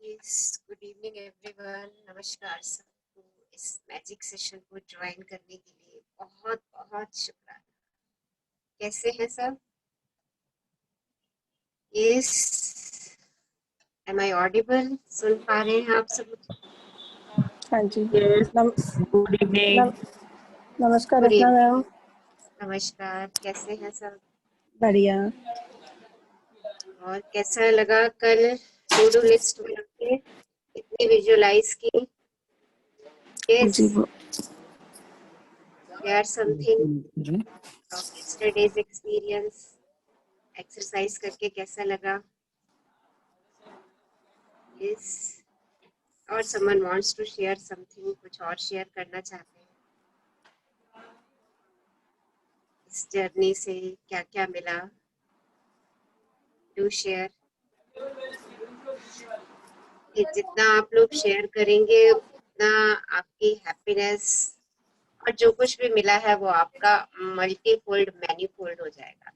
Yes, good evening everyone. नमस्कार सबको। इस मैजिक सेशन को ज्वाइन करने के लिए बहुत बहुत शुक्रिया। कैसे हैं सब? Yes, am I audible? सुन पा रहे हैं आप सब? हाँ जी। Yes. Good evening. नमस्कार Good रचना evening. मैम। नमस्कार, कैसे हैं सब? बढ़िया। और कैसा लगा कल टू डू लिस्ट बना के इतनी विजुअलाइज की? यस, जी वो share something of yesterday's experience. Exercise करके कैसा लगा? यस, और someone wants to share something, कुछ और शेयर करना चाहते हैं इस जर्नी से? क्या क्या मिला? Do share. जितना आप लोग शेयर करेंगे उतना आपकी हैप्पीनेस और जो कुछ भी मिला है वो आपका मल्टीफोल्ड मैनीफोल्ड हो जाएगा।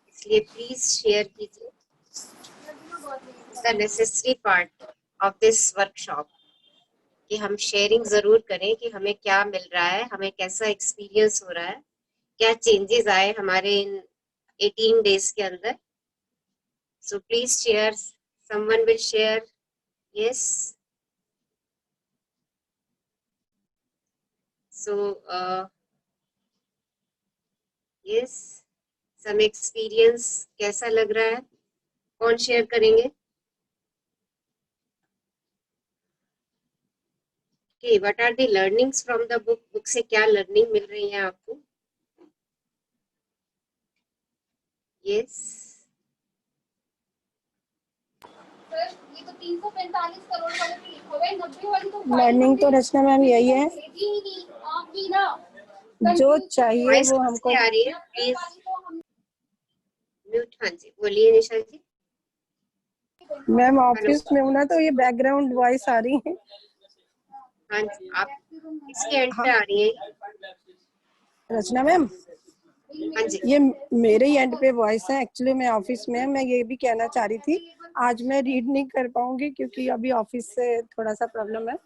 इसलिए प्लीज शेयर कीजिए। The necessary part of this workshop कि हम शेयरिंग जरूर करें कि हमें क्या मिल रहा है, हमें कैसा एक्सपीरियंस हो रहा है, क्या चेंजेस आए हमारे इन 18 डेज के अंदर। So please share, someone will share. Yes, so yes, some experience कैसा लग रहा है? कौन शेयर करेंगे? Okay, what are the learnings from the book? Book से क्या लर्निंग मिल रही है आपको? Yes. ये तो 345 करोड़ वाले पे लिखा हुआ है, 90 वाली तो लर्निंग तो रचना मैम यही है, आपकी ना जो चाहिए वॉइस वो किसकी हमको। आ रही है? Please mute. हाँ जी, बोलिए निशा जी। मैम ऑफिस में हूँ ना, तो ये बैकग्राउंड वॉइस आ रही है। हाँ जी, आप किसके एंड हाँ पे आ रही है? रचना मैम, हाँ जी, ये मेरे ही एंड पे वॉइस है। एक्चुअली मैं ऑफिस में, मैं ये भी कहना चाह रही थी, आज मैं रीड नहीं कर पाऊंगी क्योंकि अभी ऑफिस से थोड़ा सा प्रॉब्लम है,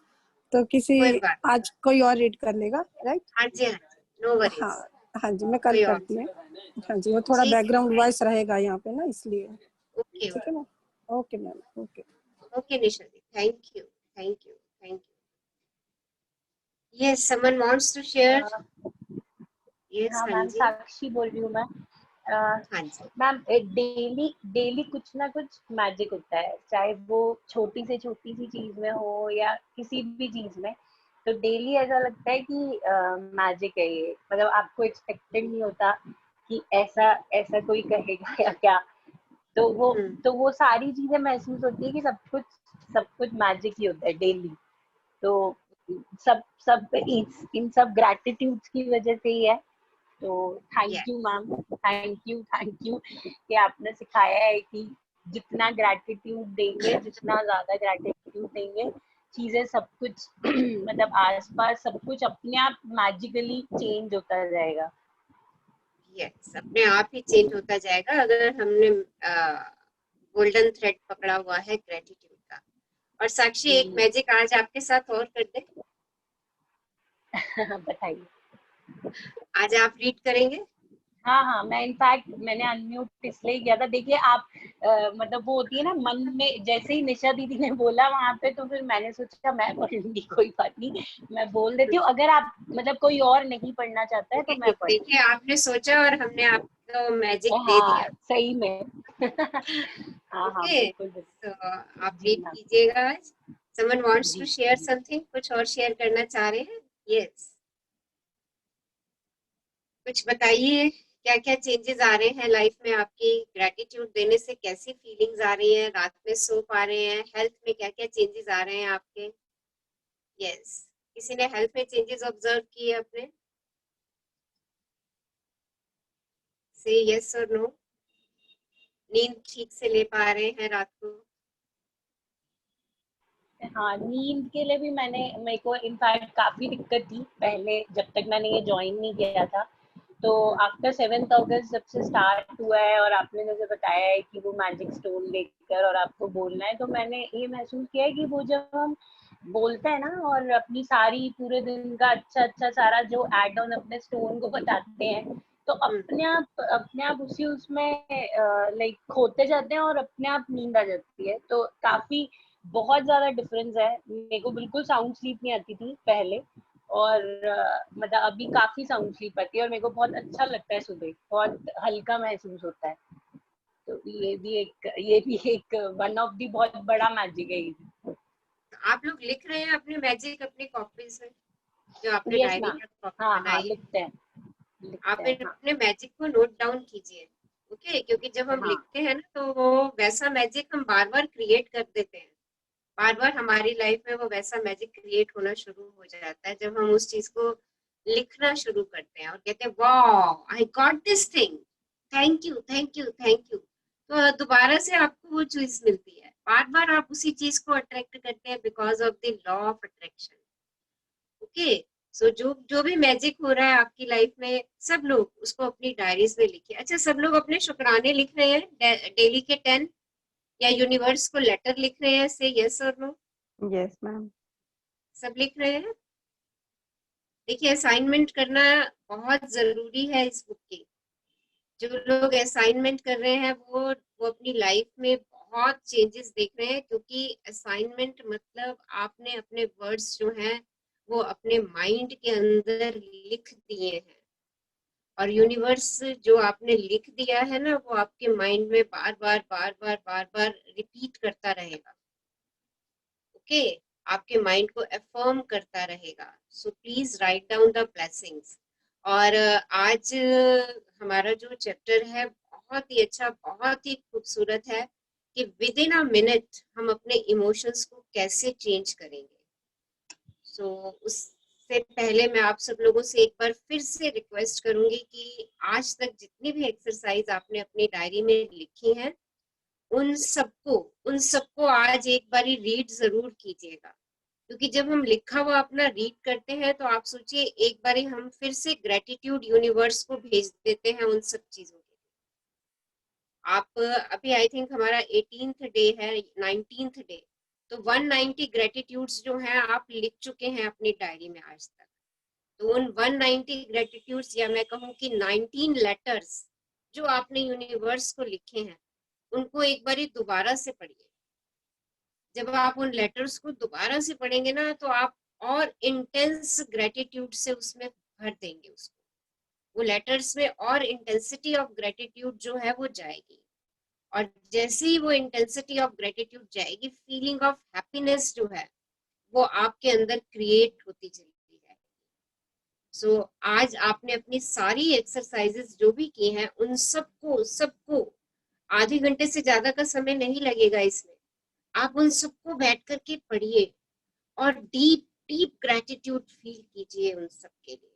तो किसी कोई बात। आज कोई और रीड कर लेगा, राइट? हाँ जी, हाँ जी, नो हाँ वरीज। हाँ जी, मैं कल कोई और करती हूँ। हाँ जी, वो थोड़ा ठीक है। बैकग्राउंड वॉइस रहेगा यहाँ पे ना, इसलिए। ओके ठीक है ना? Okay ma'am, okay. Okay Nisha ji, thank you thank you thank you. Yes, someone wants to share. Yes, हाँ हाँ मैम, जी, साक्षी बोल रही हूँ मैं। हाँ जी, मैम डेली डेली कुछ ना कुछ मैजिक होता है, चाहे वो छोटी से छोटी सी चीज में हो या किसी भी चीज में। तो डेली ऐसा लगता है कि मैजिक है ये, मतलब आपको एक्सपेक्टेड नहीं होता कि ऐसा ऐसा कोई कहेगा या क्या। तो वो सारी चीजें महसूस होती है कि सब कुछ मैजिक ही होता है डेली। तो सब सब इन सब ग्रैटिट्यूड्स की वजह से ही है। तो thank yes you ma'am, thank you कि आपने सिखाया है कि जितना ग्रैटिट्यूड देंगे, जितना ज्यादा ग्रैटिट्यूड देंगे, चीजें सब कुछ मतलब आसपास सब कुछ अपने आप मैजिकली चेंज होता जाएगा। यस, अपने आप ही चेंज होता जाएगा अगर हमने गोल्डन थ्रेड पकड़ा हुआ है ग्रेटिट्यूड का। और साक्षी, एक मैजिक आज आपके साथ और कर दे। बताइए। आज आप रीड करेंगे? हाँ, मैं इनफैक्ट मैंने अनम्यूट इसलिए किया था। देखिए आप मतलब वो होती है ना मन में, जैसे ही निशा दीदी ने बोला वहां पे, तो फिर मैंने सोचा मैं पढ़ लूंगी, कोई बात नहीं, मैं बोल देती हूँ। अगर आप मतलब कोई और नहीं पढ़ना चाहता है तो मैं पढ़। देखिए, आपने सोचा और हमने आपको मैजिक दे हाँ दिया। सही में। हाँ ओके, बिल्कुल तो आप जी रीड मैम। कीजिएगा आज। समवन वांट्स टू जी शेयर समथिंग, कुछ और शेयर करना चाह रहे हैं? यस, कुछ बताइए, क्या क्या चेंजेस आ रहे हैं लाइफ में आपकी? ग्रेटिट्यूड देने से कैसी फीलिंग्स आ रही हैं? रात में सो पा रहे हैं? हेल्थ में क्या क्या चेंजेस आ रहे हैं आपके? यस, किसी ने हेल्थ में चेंजेस ऑब्जर्व किए अपने? से यस और नो। नींद ठीक से ले पा रहे हैं रात को? हाँ, नींद के लिए भी मेरे को इनफैक्ट काफी दिक्कत थी पहले, जब तक मैंने ये ज्वाइन नहीं किया था। तो आफ्टर 7th अगस्त जब से स्टार्ट हुआ है और आपने जैसे बताया है कि वो मैजिक स्टोन लेकर और आपको बोलना है, तो मैंने ये महसूस किया है कि वो जब हम बोलते हैं ना और अपनी सारी पूरे दिन का अच्छा सारा जो एड ऑन अपने स्टोन को बताते हैं, तो अपने आप उसी उसमें लाइक खोते जाते हैं और अपने आप नींद आ जाती है। तो काफी बहुत ज्यादा डिफरेंस है। मेरे को बिल्कुल साउंड स्लीप नहीं आती थी पहले, और मतलब अभी काफी साउंड स्लीप आती है और मेरे को बहुत अच्छा लगता है, सुबह बहुत हल्का महसूस होता है। तो ये भी एक वन ऑफ दी बहुत बड़ा मैजिक है ये। आप लोग लिख रहे हैं अपने मैजिक अपनी कॉपी से, जो आपने यस डायरी मैम। या कॉपी हाँ बनाई है? लिखते हैं आप हाँ अपने मैजिक को नोट डाउन कीजिए, ओके? क्योंकि जब हम हाँ लिखते हैं ना, तो वो वैसा मैजिक हम बार बार क्रिएट कर देते हैं। बार बार हमारी लाइफ में वो वैसा मैजिक क्रिएट होना शुरू हो जाता है जब हम उस चीज को लिखना शुरू करते हैं और कहते हैं वाह I got this thing, thank you thank you thank you. तो दोबारा से आपको वो चीज मिलती है, बार बार आप उसी चीज को अट्रैक्ट करते हैं because of the law of attraction, okay? So जो जो भी मैजिक हो रहा है आपकी लाइफ में, सब लोग उसको अपनी डायरीज में लिखिए। अच्छा, सब लोग अपने शुक्राने लिख रहे हैं डेली के 10, या यूनिवर्स को लेटर लिख रहे हैं? से यस और नो? Yes, ma'am. सब लिख रहे हैं? देखिए, असाइनमेंट करना बहुत जरूरी है इस बुक की। जो लोग असाइनमेंट कर रहे हैं वो अपनी लाइफ में बहुत चेंजेस देख रहे हैं, क्योंकि असाइनमेंट मतलब आपने अपने वर्ड्स जो हैं वो अपने माइंड के अंदर लिख दिए हैं, और यूनिवर्स जो आपने लिख दिया है ना, वो आपके माइंड में बार बार रिपीट करता रहेगा, ओके? आपके माइंड को अफर्म करता रहेगा। So please write down the blessings. और आज हमारा जो चैप्टर है बहुत ही अच्छा, बहुत ही खूबसूरत है कि विद इन अ मिनट हम अपने इमोशंस को कैसे चेंज करेंगे। सो उससे पहले मैं आप सब लोगों से एक बार फिर से रिक्वेस्ट करूंगी कि आज तक जितनी भी एक्सरसाइज आपने अपनी डायरी में लिखी हैं, उन सबको आज एक बारी रीड जरूर कीजिएगा। क्योंकि जब हम लिखा हुआ अपना रीड करते हैं तो आप सोचिए, एक बारी हम फिर से ग्रेटिट्यूड यूनिवर्स को भेज देते हैं उन सब चीजों के लिए। आप अभी आई थिंक हमारा 18th डे है, 19th डे, तो 190 ग्रेटिट्यूड्स जो हैं आप लिख चुके हैं अपनी डायरी में आज तक। तो उन 190 ग्रेटिट्यूड्स, या मैं कहूँ कि 19 लेटर्स जो आपने यूनिवर्स को लिखे हैं, उनको एक बारी दोबारा से पढ़िए। जब आप उन लेटर्स को दोबारा से पढ़ेंगे ना, तो आप और इंटेंस ग्रेटिट्यूड से उसमें भर देंगे उसको। वो लेटर्स में और इंटेंसिटी ऑफ ग्रेटिट्यूड जो है वो जाएगी, और जैसे ही वो इंटेंसिटी ऑफ ग्रेटिट्यूड जाएगी, फीलिंग ऑफ हैप्पीनेस जो है वो आपके अंदर क्रिएट होती चली है। सो आज आपने अपनी सारी एक्सरसाइजेस जो भी की हैं, उन सबको आधे घंटे से ज्यादा का समय नहीं लगेगा इसमें। आप उन सबको बैठ करके पढ़िए और डीप डीप ग्रेटिट्यूड फील कीजिए उन सब के लिए।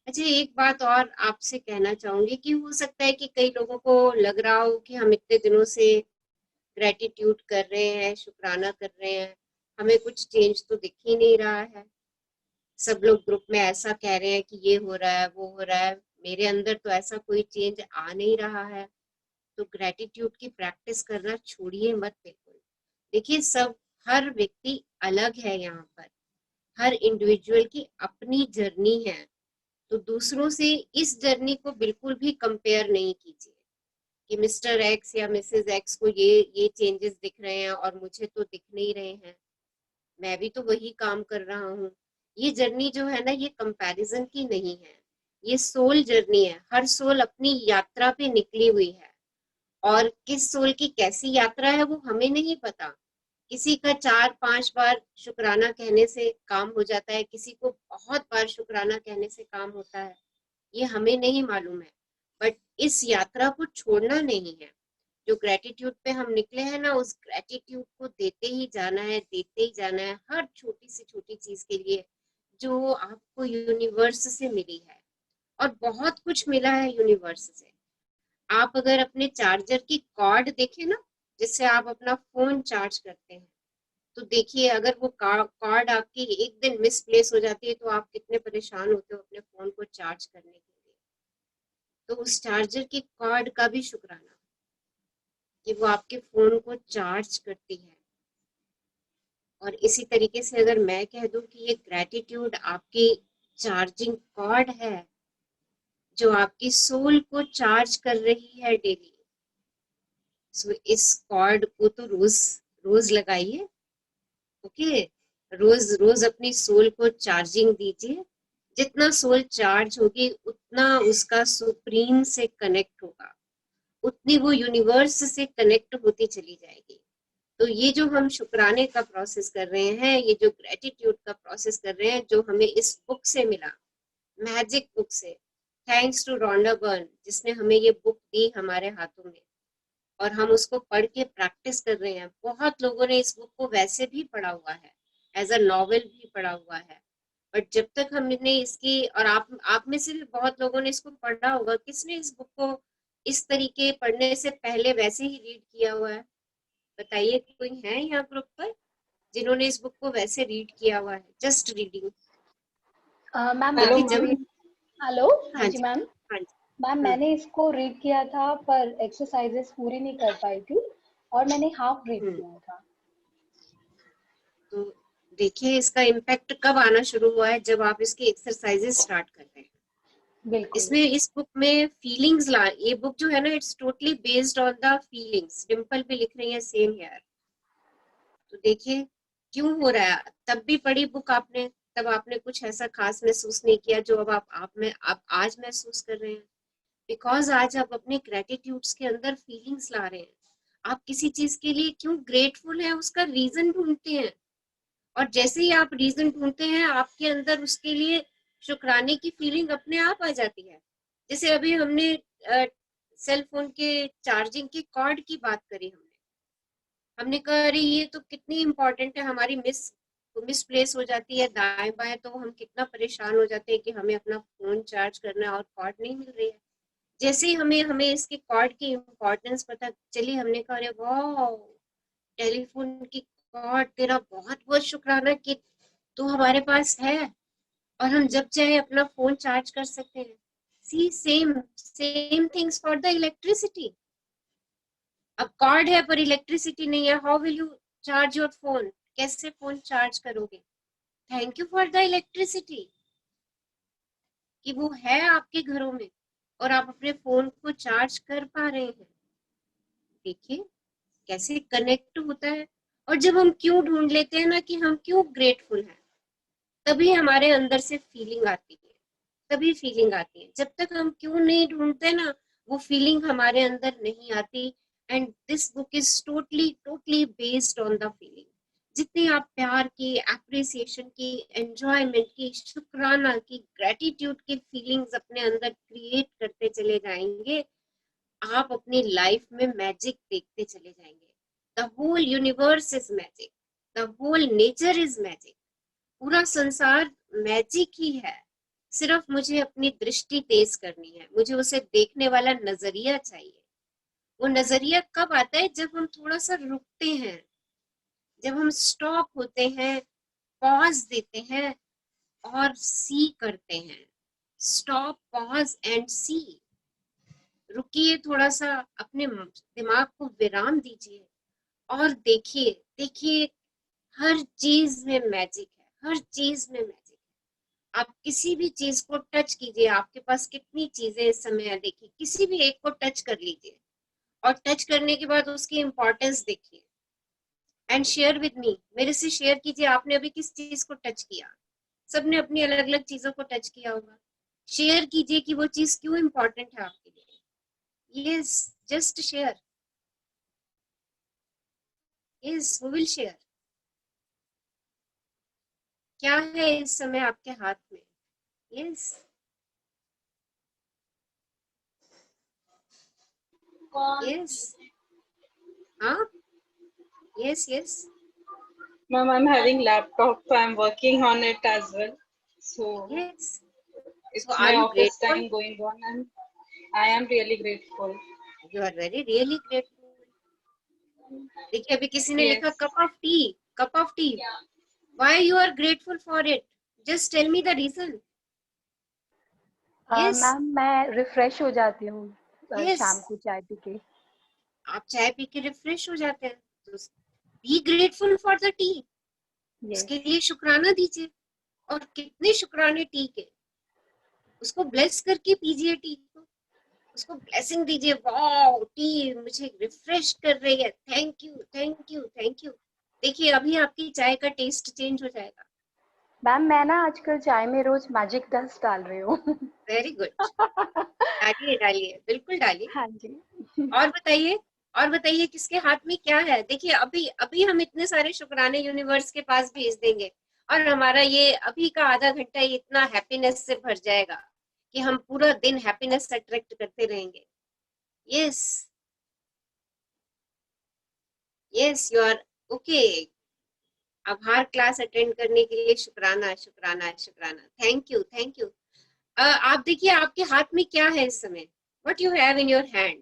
अच्छा, एक बात और आपसे कहना चाहूंगी कि हो सकता है कि कई लोगों को लग रहा हो कि हम इतने दिनों से ग्रेटिट्यूड कर रहे हैं, शुक्राना कर रहे हैं, हमें कुछ चेंज तो दिख ही नहीं रहा है। सब लोग ग्रुप में ऐसा कह रहे हैं कि ये हो रहा है वो हो रहा है, मेरे अंदर तो ऐसा कोई चेंज आ नहीं रहा है। तो ग्रेटिट्यूड की प्रैक्टिस करना छोड़िए मत बिल्कुल। देखिए, हर व्यक्ति अलग है, यहाँ पर हर इंडिविजुअल की अपनी जर्नी है। तो दूसरों से इस जर्नी को बिल्कुल भी कंपेयर नहीं कीजिए कि मिस्टर एक्स या मिसेज एक्स को ये चेंजेस दिख रहे हैं और मुझे तो दिख नहीं रहे हैं, मैं भी तो वही काम कर रहा हूँ। ये जर्नी जो है ना, ये कंपैरिजन की नहीं है, ये सोल जर्नी है। हर सोल अपनी यात्रा पे निकली हुई है, और किस सोल की कैसी यात्रा है वो हमें नहीं पता। किसी का 4-5 बार शुक्राना कहने से काम हो जाता है, किसी को बहुत बार शुक्राना कहने से काम होता है, ये हमें नहीं मालूम है। बट इस यात्रा को छोड़ना नहीं है। जो ग्रेटिट्यूड पे हम निकले हैं ना, उस ग्रेटिट्यूड को देते ही जाना है, देते ही जाना है, हर छोटी से छोटी चीज के लिए जो आपको यूनिवर्स से मिली है। और बहुत कुछ मिला है यूनिवर्स से। आप अगर अपने चार्जर की कॉर्ड देखें ना, जिससे आप अपना फोन चार्ज करते हैं, तो देखिए अगर वो कॉर्ड आपकी एक दिन मिसप्लेस हो जाती है तो आप कितने परेशान होते हो अपने फोन को चार्ज करने के लिए। तो उस चार्जर के कॉर्ड का भी शुक्राना कि वो आपके फोन को चार्ज करती है। और इसी तरीके से अगर मैं कह दूं कि ये ग्रेटिट्यूड आपकी चार्जिंग कॉर्ड है जो आपकी सोल को चार्ज कर रही है डेली। सो इस कॉर्ड को तो रोज रोज लगाइए, ओके। रोज रोज अपनी सोल को चार्जिंग दीजिए। जितना सोल चार्ज होगी उतना उसका सुप्रीम से कनेक्ट होगा, उतनी वो यूनिवर्स से कनेक्ट होती चली जाएगी। तो ये जो हम शुक्राने का प्रोसेस कर रहे हैं, ये जो ग्रेटिट्यूड का प्रोसेस कर रहे हैं, जो हमें इस बुक से मिला, मैजिक बुक से, थैंक्स टू रॉन्डा बर्न जिसने हमें ये बुक दी हमारे हाथों में, और हम उसको पढ़ के प्रैक्टिस कर रहे हैं। बहुत लोगों ने इस बुक को वैसे भी पढ़ा हुआ है, एज अ नॉवेल भी पढ़ा हुआ है, बट जब तक हमने इसकी, और आप में से भी बहुत लोगों ने इसको पढ़ा होगा, किसने इस बुक को इस तरीके पढ़ने से पहले वैसे ही रीड किया हुआ है? बताइए, कोई है यहाँ ग्रुप पर जिन्होंने इस बुक को वैसे रीड किया हुआ है, जस्ट रीडिंग? मैम क्योंकि जब हेलो, हाँ हाँ जी जी, मैम। हाँ जी, मैम मैंने इसको रीड किया था पर एक्सरसाइजेस पूरी नहीं कर पाई थी और मैंने हाफ रीड हम्म। किया था। तो देखिए इसका इम्पैक्ट कब आना शुरू हुआ है, जब आप इसकी एक्सरसाइजेस स्टार्ट कर रहे हैं। बिल्कुल। इसमें इस बुक में फीलिंग्स ये बुक जो है ना, it's totally based on the feelings. Dimple भी लिख रही है सेम हियर। तो देखिए क्यों हो रहा है, तब भी पढ़ी बुक आपने, तब आपने कुछ ऐसा खास महसूस नहीं किया जो अब आप आज महसूस कर रहे हैं। बिकॉज आज आप अपने ग्रेटिट्यूड्स के अंदर फीलिंग्स ला रहे हैं। आप किसी चीज के लिए क्यों ग्रेटफुल है उसका रीजन ढूंढते हैं, और जैसे ही आप रीजन ढूंढते हैं आपके अंदर उसके लिए शुक्राने की फीलिंग अपने आप आ जाती है। जैसे अभी हमने सेल फोन के चार्जिंग के कॉर्ड की बात करी, हमने कहा अरे ये तो कितनी इंपॉर्टेंट है, हमारी मिसप्लेस हो जाती है दाएं बाएं, तो हम कितना परेशान हो जाते हैं कि हमें अपना फोन चार्ज करना है और कॉर्ड नहीं मिल रही है। जैसे ही हमें हमें इसके कॉर्ड की इम्पोर्टेंस पता चली, हमने कहा अरे वाह, टेलीफोन की कॉर्ड, तेरा बहुत बहुत शुक्राना कि तू हमारे पास है और हम जब चाहे अपना फोन चार्ज कर सकते हैं। See same same things for the electricity. अब कॉर्ड है पर इलेक्ट्रिसिटी नहीं है, how will you charge your phone? कैसे फोन चार्ज करोगे? Thank you for the electricity कि वो है आपके घरों में और आप अपने फोन को चार्ज कर पा रहे हैं। देखिए कैसे कनेक्ट होता है। और जब हम क्यों ढूंढ लेते हैं ना कि हम क्यों ग्रेटफुल हैं, तभी हमारे अंदर से फीलिंग आती है, तभी फीलिंग आती है। जब तक हम क्यों नहीं ढूंढते ना, वो फीलिंग हमारे अंदर नहीं आती। And this book is totally totally based on the feeling. जितनी आप प्यार की, एप्रिसिएशन की, एंजॉयमेंट की, शुक्राना की, ग्रेटिट्यूड की फीलिंग्स अपने अंदर क्रिएट करते चले जाएंगे, आप अपनी लाइफ में मैजिक देखते चले जाएंगे। The whole universe is magic, the whole nature is magic. पूरा संसार मैजिक ही है। सिर्फ मुझे अपनी दृष्टि तेज करनी है, मुझे उसे देखने वाला नजरिया चाहिए। वो नजरिया कब आता है? जब हम थोड़ा सा रुकते हैं, जब हम स्टॉप होते हैं, पॉज देते हैं और सी करते हैं। स्टॉप, पॉज एंड सी। रुकिए, थोड़ा सा अपने दिमाग को विराम दीजिए और देखिए, देखिए हर चीज में मैजिक है, हर चीज में मैजिक है। आप किसी भी चीज को टच कीजिए, आपके पास कितनी चीजें इस समय है, देखिए किसी भी एक को टच कर लीजिए और टच करने के बाद उसकी इंपॉर्टेंस देखिए एंड शेयर विद मी। मेरे से शेयर कीजिए, आपने अभी किस चीज को टच किया। सबने अपनी अलग अलग चीजों को टच किया होगा। शेयर कीजिए कि वो चीज क्यों इंपॉर्टेंट है आपके लिए। Yes, just share. Yes, we will share. क्या है इस समय आपके हाथ में? यस, यस, हाँ, yes, yes, Ma'am, I'm having laptop, so I'm working on it as well. So yes. So it's are my you office grateful? time going on, and I am really grateful. You are very really grateful. देखिए अभी किसी ने लिखा Yes. Cup of tea, cup of tea. Why you are grateful for it? Just tell me the reason. Yes ma'am मैं refresh हो जाती हूँ yes, शाम को चाय पी के। आप चाय पी के रिफ्रेश हो जाते हैं, तो be grateful for the T, yes. उसके लिए शुक्राना दीजिए। और कितने शुक्राने टी के, उसको ब्लेस करके पीजिए टी को, उसको ब्लेसिंग दीजिए, वाओ टी मुझे रिफ्रेश कर रही है, thank you thank you thank you. देखिए अभी आपकी चाय का टेस्ट चेंज हो जाएगा। मैम मैं ना आजकल चाय में रोज मैजिक डस्ट डाल रही हूँ। वेरी गुड, डालिए डालिए, बिल्कुल डालिए। हाँ जी। और बताइए, और बताइए किसके हाथ में क्या है। देखिए अभी अभी हम इतने सारे शुक्राने यूनिवर्स के पास भेज देंगे और हमारा ये अभी का आधा घंटा ये इतना हैप्पीनेस से भर जाएगा कि हम पूरा दिन हैप्पीनेस अट्रैक्ट करते रहेंगे। Yes yes you are okay. आभार क्लास अटेंड करने के लिए शुक्राना शुक्राना शुक्राना, थैंक यू थैंक यू। आप देखिए आपके हाथ में क्या है इस समय, what you have in your hand,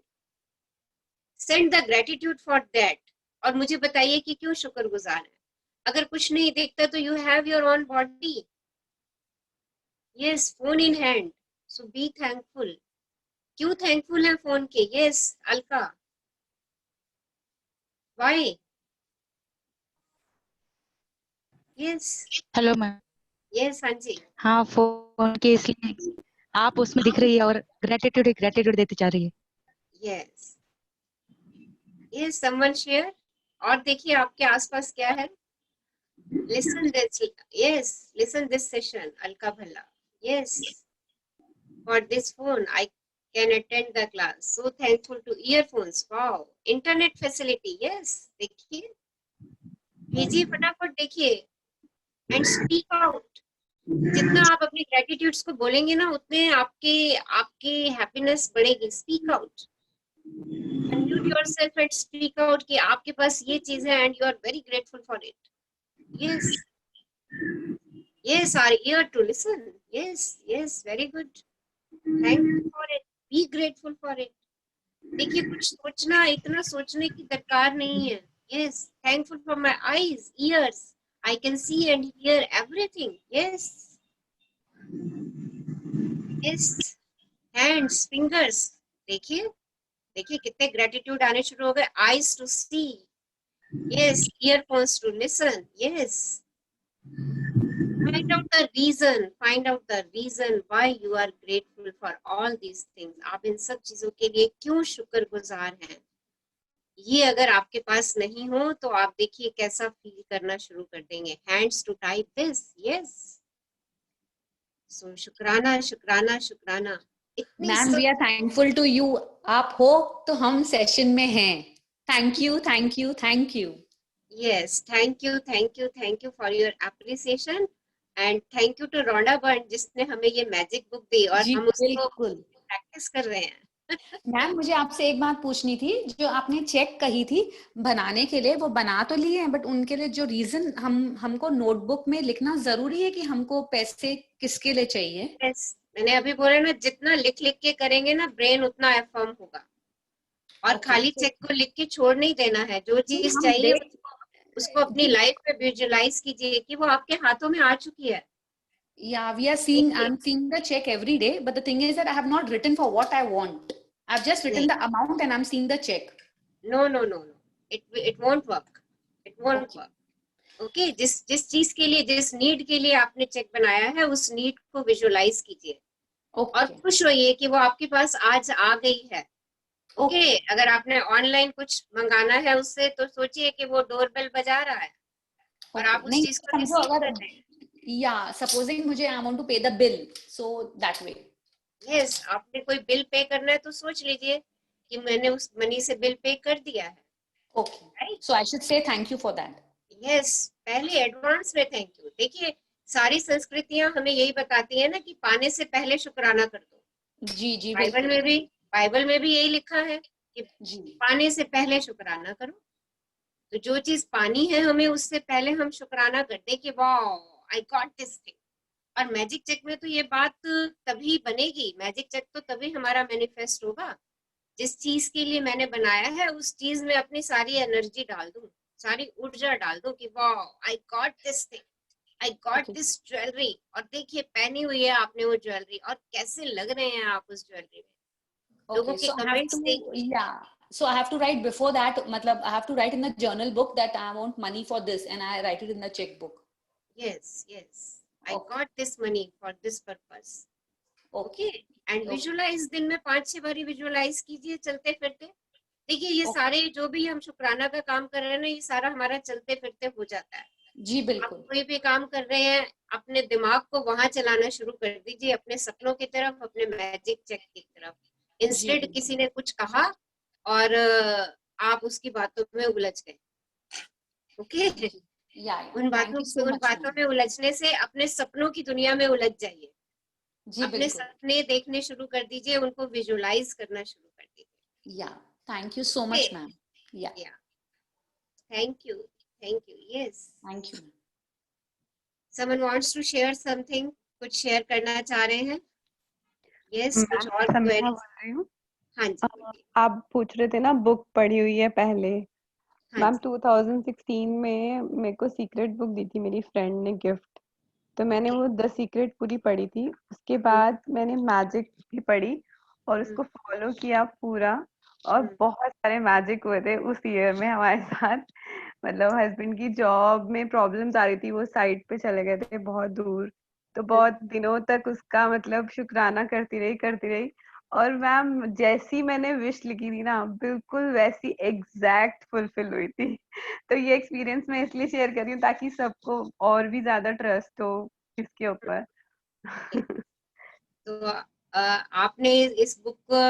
send the gratitude for that. और मुझे बताइए कि क्यों शुक्रगुजार है। अगर कुछ नहीं देखता तो you have your own body, yes phone in hand, so be thankful. क्यों थैंकफुल है फोन के? Yes Alka, why? Yes hello ma'am. Yes हाँ जी, हाँ, फोन के इसलिए आप उसमें दिख रही है और ग्रेटिट्यूड ग्रेटिट्यूड देती जा रही है। Yes yes someone share. और देखिए आपके आसपास क्या है, listen this, yes listen this session alka bhalla, yes for this phone I can attend the class, so thankful to earphones, wow internet facility, yes देखिए भेजिए फटाफट देखिए एंड स्पीक आउट। जितना आप अपने ग्रेटिट्यूड्स को बोलेंगे ना उतने आपके आपके हैप्पीनेस बढ़ेगी। Speak out, unmute yourself and speak out कि आपके पास ये चीज है and you are very grateful for it. Yes yes are here to listen, yes yes very good, thankful for it, be grateful for it। देखिए कुछ सोचना, इतना सोचने की दरकार नहीं है। yes thankful for my eyes ears, I can see and hear everything, yes yes hands fingers, देखिए देखिए कितने ग्रेटिट्यूड आने शुरू हो गए। eyes to see, yes earphones to listen, yes find out the reason why you are grateful for all these things। आप इन सब चीजों के लिए क्यों शुक्रगुजार हैं। ये अगर आपके पास नहीं हो तो आप देखिए कैसा फील करना शुरू कर देंगे। Hands to type this, yes so शुक्राना शुक्राना शुक्राना। इतनी मैम वी सब आर थैंकफुल टू यू। आप हो तो हम सेशन में हैं। Thank you thank you thank you. Yes thank you thank you thank you for your appreciation and thank you to Rhonda Byrne जिसने हमें ये मैजिक बुक दी और जी हम उसको बिल्कुल। प्रैक्टिस कर रहे हैं। मैम मुझे आपसे एक बात पूछनी थी, जो आपने चेक कही थी बनाने के लिए, वो बना तो लिए हैं बट उनके लिए जो रीजन हमको नोटबुक में लिखना जरूरी है कि हमको पैसे किसके लिए चाहिए? यस मैंने अभी बोला ना, जितना लिख लिख के करेंगे ना ब्रेन उतना एफर्म होगा। और ओके खाली चेक को लिख के छोड़ नहीं देना है, जो चीज हम चाहिए देख उसको अपनी लाइफ में विजुअलाइज कीजिए कि वो आपके हाथों में आ चुकी है। Yeah, we are seeing, I'm seeing the check every day, but the thing is that I have not written for what I want. I've just written नहीं, the amount and I'm seeing the check. No no no no, it won't work, it won't Okay. Work. Okay जिस जिस चीज के लिए, जिस need के लिए आपने चेक बनाया है उस नीड को विजुअलाइज कीजिए और Okay. खुश होइए कि वो आपके पास आज आ गई है। ओके अगर आपने ऑनलाइन कुछ मंगाना है उससे तो सोचिए कि वो डोरबेल बजा रहा है और Okay. आप उस नहीं चीज को समझो, रिसीव कर अगर रहे हैं। yeah, supposing मुझे I want to pay the bill, so that way. Yes आपने कोई बिल पे करना है तो सोच लीजिए कि मैंने उस मनी से बिल पे कर दिया है, Okay. Right? So I should say thank you for that. Yes पहले एडवांस में थैंक यू। देखिए सारी संस्कृतियां हमें यही बताती है ना कि पाने से पहले शुक्राना कर दो। जी जी बाइबल बिल्कुल। में भी बाइबल में भी यही लिखा है कि जी पाने से पहले शुक्राना करो। तो जो चीज पानी है हमें उससे पहले हम शुक्राना कर दे कि wow I got this thing. और मैजिक चेक में तो ये बात तभी बनेगी, मैजिक चेक तो तभी हमारा मैनिफेस्ट होगा जिस चीज के लिए मैंने बनाया है उस चीज में अपनी सारी एनर्जी डाल दूं, सारी ऊर्जा डाल दूं कि wow I got this thing. I got Okay. This jewellery, और देखिए पहनी हुई है आपने वो ज्वेलरी, और कैसे लग रहे हैं आप उस ज्वेलरी में। लोगों Okay, के so I have comments to, देखिए। yeah. So I have to write before that, matlab, I have to write in the journal book that I want money for this, and I write it in the checkbook. Yes, yes. I Okay. got this money for this purpose. Okay. Okay. And Okay. visualize, दिन में 5-6 बारी visualise कीजिए चलते फिरते। देखिए ये Okay. सारे जो भी हम शुक्राना का काम कर रहे हैं ना, ये सारा हमारा चलते फिरते हो जाता है। जी आप बिल्कुल। कोई भी काम कर रहे हैं, अपने दिमाग को वहां चलाना शुरू कर दीजिए, अपने सपनों की तरफ, अपने मैजिक चेक की तरफ। जी इंस्टेड बिल्कुल। किसी ने कुछ कहा और आप उसकी बातों में उलझ गए। ओके। Yeah. उन Thank you so उन much, बातों ma'am. में उलझने से अपने सपनों की दुनिया में उलझ जाइए। जी अपने बिल्कुल। सपने देखने शुरू कर दीजिए, उनको विजुअलाइज करना शुरू कर दीजिए। Yeah. Thank you so much, ma'am. Yeah. Yeah. Thank you. Thank you. Yes. Thank you. Someone wants to share something? कुछ शेयर करना चाह रहे हैं? Yes. कुछ मैम और समीना क्वेरी? बोल रही हूँ। हाँ जी बोलिए। आप पूछ रहे थे ना बुक पढ़ी हुई है पहले। हाँ मैम जी। 2016 में मेरे को सीक्रेट बुक दी थी मेरी फ्रेंड ने गिफ्ट, तो मैंने वो द सीक्रेट पूरी पढ़ी थी। उसके बाद मैंने मैजिक भी पढ़ी और उसको फॉलो किया पूरा, और बहुत सारे मैजिक हुए थे उस ईयर में हमारे साथ। मतलब हस्बैंड की जॉब में प्रॉब्लम्स आ रही थी, वो साइड पे चले गए थे बहुत दूर, तो बहुत दिनों तक उसका मतलब शुक्राना करती रही। और मैम जैसी मैंने विश लिखी थी ना, बिल्कुल वैसी एग्जैक्ट फुलफिल हुई थी। तो ये एक्सपीरियंस मैं इसलिए शेयर कर रही हूँ ताकि सबको और भी ज्यादा ट्रस्ट हो इसके ऊपर। तो आपने इस बुक को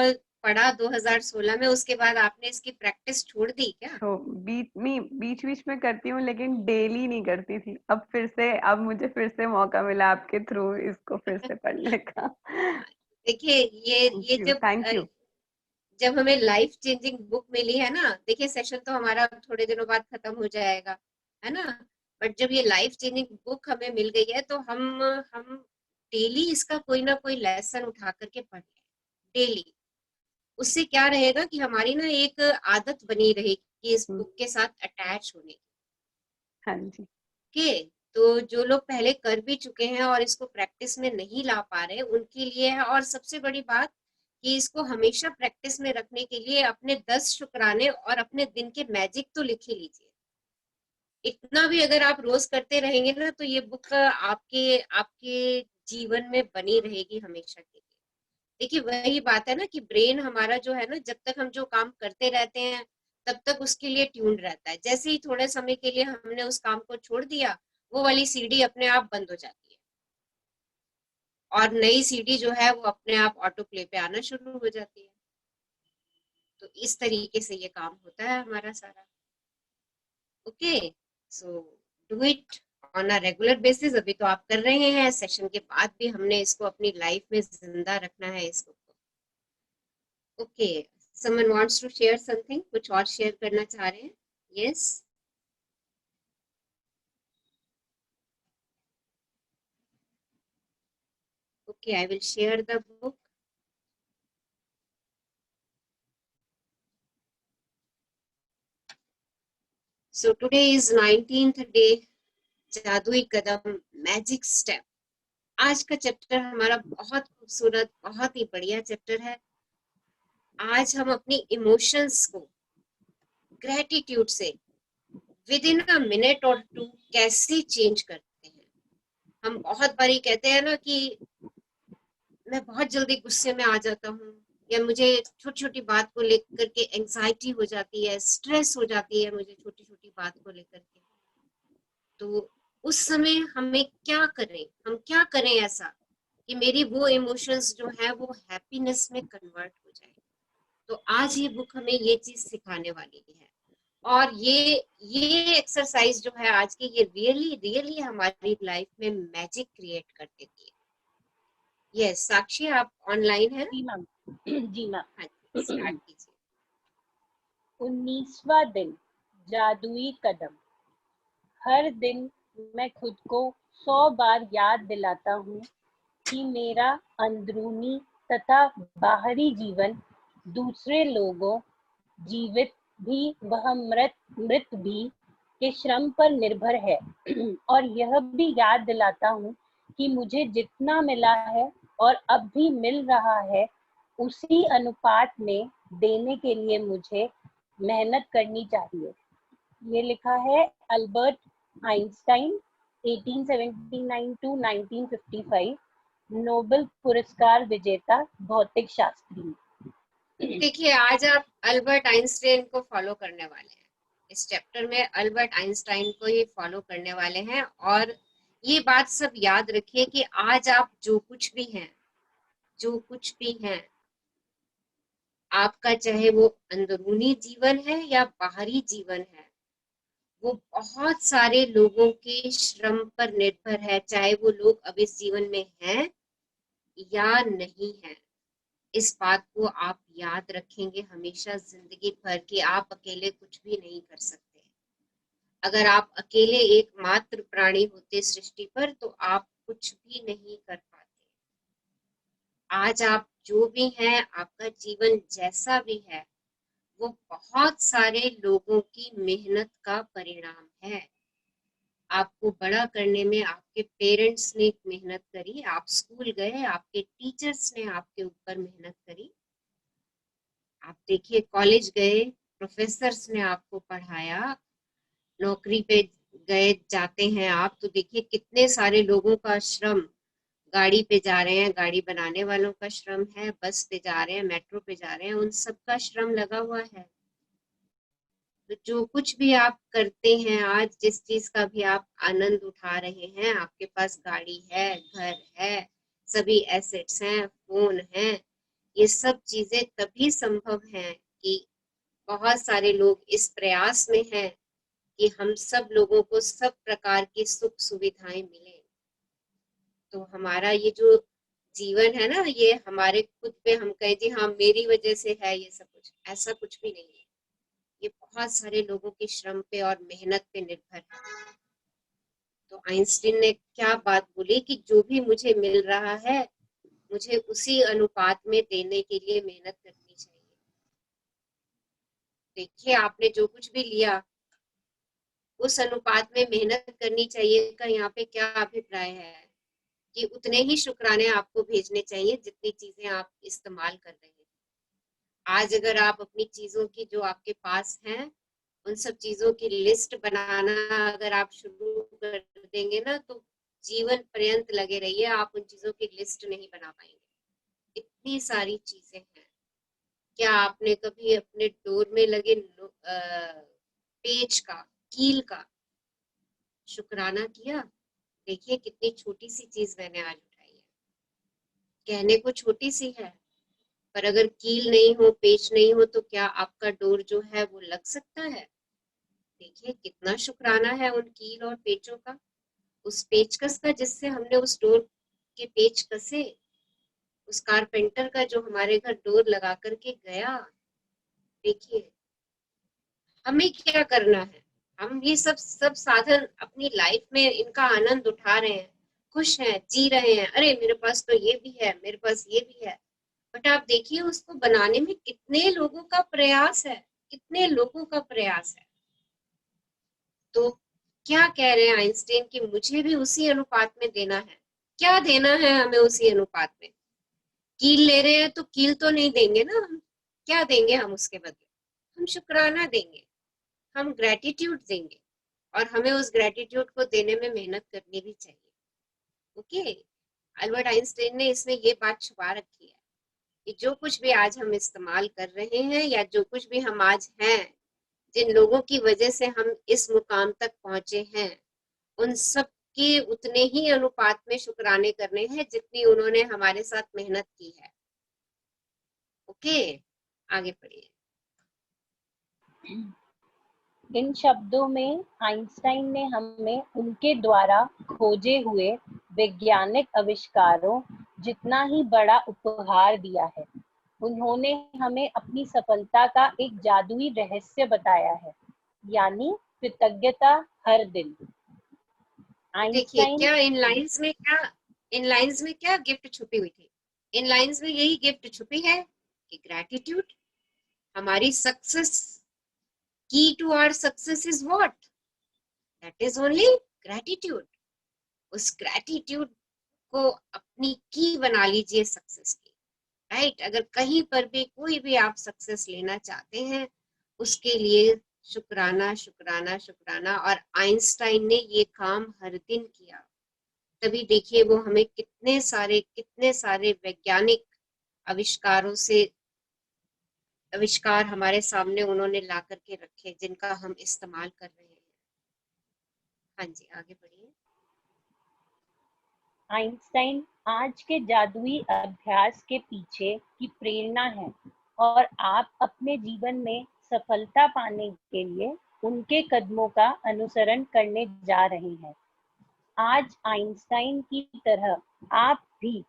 पढ़ा 2016 में, उसके बाद आपने इसकी प्रैक्टिस छोड़ दी क्या? तो बीच बीच में करती हूँ लेकिन डेली नहीं करती थी। अब मुझे फिर से मौका मिला आपके थ्रू इसको फिर से पढ़ने का। देखिए ये थैंक यू। जब हमें लाइफ चेंजिंग बुक मिली है ना, देखिए सेशन तो हमारा थोड़े दिनों बाद खत्म हो जाएगा, है ना, बट जब ये लाइफ चेंजिंग बुक हमें मिल गई है तो हम डेली इसका कोई ना कोई लेसन उठा करके पढ़ डेली। उससे क्या रहेगा कि हमारी ना एक आदत बनी रहेगी इस बुक के साथ अटैच होने की। हाँ जी। के तो जो लोग पहले कर भी चुके हैं और इसको प्रैक्टिस में नहीं ला पा रहे, उनके लिए है। और सबसे बड़ी बात कि इसको हमेशा प्रैक्टिस में रखने के लिए अपने 10 शुक्राने और अपने दिन के मैजिक तो लिख ही लीजिए। इतना भी अगर आप रोज करते रहेंगे ना, तो ये बुक आपके आपके जीवन में बनी रहेगी हमेशा के लिए। देखिए वही बात है ना कि ब्रेन हमारा जो है ना, जब तक हम जो काम करते रहते हैं तब तक उसके लिए ट्यून्ड रहता है। जैसे ही थोड़े समय के लिए हमने उस काम को छोड़ दिया, वो वाली सीडी अपने आप बंद हो जाती है और नई सीडी जो है वो अपने आप ऑटो प्ले पे आना शुरू हो जाती है। तो इस तरीके से ये काम होता है हमारा सारा। Okay, so do it on a regular basis. अभी तो आप कर रहे हैं, सेशन के बाद भी हमने इसको अपनी लाइफ में जिंदा रखना है इसको। Okay, someone wants to share something? कुछ और शेयर करना चाह रहे हैं? Yes. Okay, I will share the book. So today is 19th day, जादुई कदम, मैजिक स्टेप। आज का चैप्टर हमारा बहुत खूबसूरत, बहुत ही बढ़िया चैप्टर है। आज हम अपनी इमोशंस को ग्रेटिट्यूड से विद इन अ मिनट और टू कैसे चेंज करते हैं। हम बहुत बारी कहते हैं ना कि मैं बहुत जल्दी गुस्से में आ जाता हूँ, या मुझे छोटी छोटी बात को लेकर के एंजाइटी हो जाती है, स्ट्रेस हो जाती है मुझे छोटी छोटी बात को लेकर के। तो उस समय हमें क्या करें, हम क्या करें ऐसा कि मेरी वो इमोशंस जो है वो हैप्पीनेस में कन्वर्ट हो जाए। तो आज ये बुक हमें ये चीज सिखाने वाली है। और ये एक्सरसाइज जो है आज की, ये रियली रियली हमारी लाइफ में मैजिक क्रिएट कर देती है। यस साक्षी, आप ऑनलाइन है? जी मैम। जी मैम। हाँ, स्टार्ट कीजिए। 19वां दिन, जादुई कदम। हर दिन मैं खुद को 100 बार याद दिलाता हूँ कि मेरा अंदरूनी तथा बाहरी जीवन दूसरे लोगों, जीवित भी वह मृत भी, के श्रम पर निर्भर है और यह भी याद दिलाता हूँ कि मुझे जितना मिला है और अब भी मिल रहा है उसी अनुपात में देने के लिए मुझे मेहनत करनी चाहिए। ये लिखा है अल्बर्ट आइंस्टाइन 1879 to 1955, नोबेल पुरस्कार विजेता भौतिक शास्त्री। देखिए, आज आप अल्बर्ट आइंस्टाइन को फॉलो करने वाले हैं। इस चैप्टर में अल्बर्ट आइंस्टाइन को ही फॉलो करने वाले हैं और ये बात सब याद रखिए कि आज आप जो कुछ भी हैं, आपका चाहे वो अंदरूनी जीवन है या बाहरी जीवन है, वो बहुत सारे लोगों के श्रम पर निर्भर है, चाहे वो लोग अब इस जीवन में हैं या नहीं है। इस बात को आप याद रखेंगे हमेशा जिंदगी भर कि आप अकेले कुछ भी नहीं कर सकते। अगर आप अकेले एकमात्र प्राणी होते सृष्टि पर तो आप कुछ भी नहीं कर पाते। आज आप जो भी हैं, आपका जीवन जैसा भी है, वो बहुत सारे लोगों की मेहनत का परिणाम है। आपको बड़ा करने में आपके पेरेंट्स ने मेहनत करी, आप स्कूल गए, आपके टीचर्स ने आपके ऊपर मेहनत करी। आप देखिए, कॉलेज गए, प्रोफेसर्स ने आपको पढ़ाया, नौकरी पे गए जाते हैं आप तो देखिए कितने सारे लोगों का श्रम, गाड़ी पे जा रहे हैं, गाड़ी बनाने वालों का श्रम है, बस पे जा रहे हैं, मेट्रो पे जा रहे हैं, उन सबका श्रम लगा हुआ है। तो जो कुछ भी आप करते हैं, आज जिस चीज का भी आप आनंद उठा रहे हैं, आपके पास गाड़ी है, घर है, सभी एसेट्स हैं, फोन है, ये सब चीजें तभी संभव हैं कि बहुत सारे लोग इस प्रयास में हैं कि हम सब लोगों को सब प्रकार की सुख सुविधाएं मिले। तो हमारा ये जो जीवन है ना, ये हमारे खुद पे हम कहें जी हाँ मेरी वजह से है ये सब कुछ, ऐसा कुछ भी नहीं है। ये बहुत सारे लोगों के श्रम पे और मेहनत पे निर्भर है। तो आइंस्टीन ने क्या बात बोली कि जो भी मुझे मिल रहा है मुझे उसी अनुपात में देने के लिए मेहनत करनी चाहिए। देखिए, आपने जो कुछ भी लिया उस अनुपात में मेहनत करनी चाहिए का यहाँ पे क्या अभिप्राय है कि उतने ही शुक्राने आपको भेजने चाहिए जितनी चीजें आप इस्तेमाल कर रहे हैं। आज अगर आप अपनी चीजों की जो आपके पास हैं उन सब चीजों की लिस्ट बनाना अगर आप शुरू कर देंगे ना तो जीवन पर्यंत लगे रहिए, आप उन चीजों की लिस्ट नहीं बना पाएंगे। इतनी सारी चीजें हैं। क्या आपने कभी अपने डोर में लगे पेच का, कील का शुक्राना किया? देखिए कितनी छोटी सी चीज मैंने आज उठाई है, कहने को छोटी सी है, पर अगर कील नहीं हो, पेच नहीं हो तो क्या आपका डोर जो है वो लग सकता है? देखिए कितना शुक्राना है उन कील और पेचों का, उस पेचकस का जिससे हमने उस डोर के पेच कसे, उस कारपेंटर का जो हमारे घर डोर लगा करके गया। देखिए हमें क्या करना है, हम ये सब साधन अपनी लाइफ में इनका आनंद उठा रहे हैं, खुश हैं, जी रहे हैं, अरे मेरे पास तो ये भी है, मेरे पास ये भी है। बट आप देखिए उसको बनाने में कितने लोगों का प्रयास है, कितने लोगों का प्रयास है। तो क्या कह रहे हैं आइंस्टाइन कि मुझे भी उसी अनुपात में देना है। क्या देना है हमें उसी अनुपात में? कील ले रहे हैं तो कील तो नहीं देंगे ना हम, क्या देंगे हम उसके बदले? हम शुक्राना देंगे, हम ग्रेटिट्यूड देंगे और हमें उस ग्रेटिट्यूड को देने में मेहनत करनी भी चाहिए। ओके, अल्बर्ट आइंस्टाइन ने इसमें ये बात छुपा रखी है कि जो कुछ भी आज हम इस्तेमाल कर रहे हैं या जो कुछ भी हम आज हैं, जिन लोगों की वजह से हम इस मुकाम तक पहुंचे हैं, उन सब के उतने ही अनुपात में शुक्राने करने हैं जितनी उन्होंने हमारे साथ मेहनत की है। ओके, आगे पढ़िए। इन शब्दों में आइंस्टाइन ने हमें उनके द्वारा खोजे हुए वैज्ञानिक आविष्कारों जितना ही बड़ा उपहार दिया है। उन्होंने हमें अपनी सफलता का एक जादुई रहस्य बताया है, यानी कृतज्ञता हर दिन। देखिए आइंस्टाइन क्या इन लाइंस में क्या गिफ्ट छुपी हुई थी? इन लाइंस में यही गिफ्ट छुपी है कि ग्रेटिट्यूड हमारी success, key to our success is what? That is only gratitude. उस ग्रेटिट्यूड को अपनी की बना लीजिए सक्सेस की, राइट। अगर कहीं पर भी कोई भी आप सक्सेस लेना चाहते हैं, उसके लिए शुक्राना शुक्राना शुक्राना। और आइंस्टाइन ने ये काम हर दिन किया, तभी देखिए वो हमें कितने सारे वैज्ञानिक आविष्कार हमारे सामने उन्होंने ला करके रखे, जिनका हम इस्तेमाल कर रहे हैं। हाँ जी, आगे बढ़िए। आइंस्टाइन आज के जादुई अभ्यास के पीछे की प्रेरणा है और आप अपने जीवन में सफलता पाने के लिए उनके कदमों का अनुसरण करने जा रहे हैं। आज आइंस्टाइन की तरह आप भी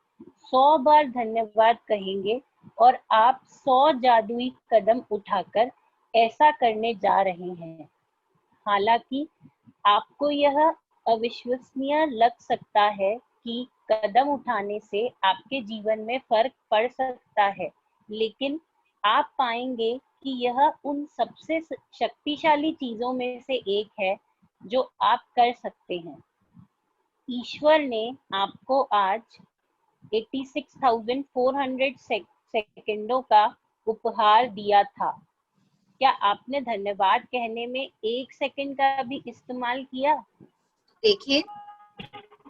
100 बार धन्यवाद कहेंगे और आप 100 जादुई कदम उठाकर ऐसा करने जा रहे हैं। हालांकि आपको यह अविश्वसनीय लग सकता है कि कदम उठाने से आपके जीवन में फर्क पड़ सकता है, लेकिन आप पाएंगे कि यह उन सबसे शक्तिशाली चीजों में से एक है जो आप कर सकते हैं। ईश्वर ने आपको आज 86,400 सेकंडों का उपहार दिया था। क्या आपने धन्यवाद कहने में 1 सेकंड का भी इस्तेमाल किया? देखिए,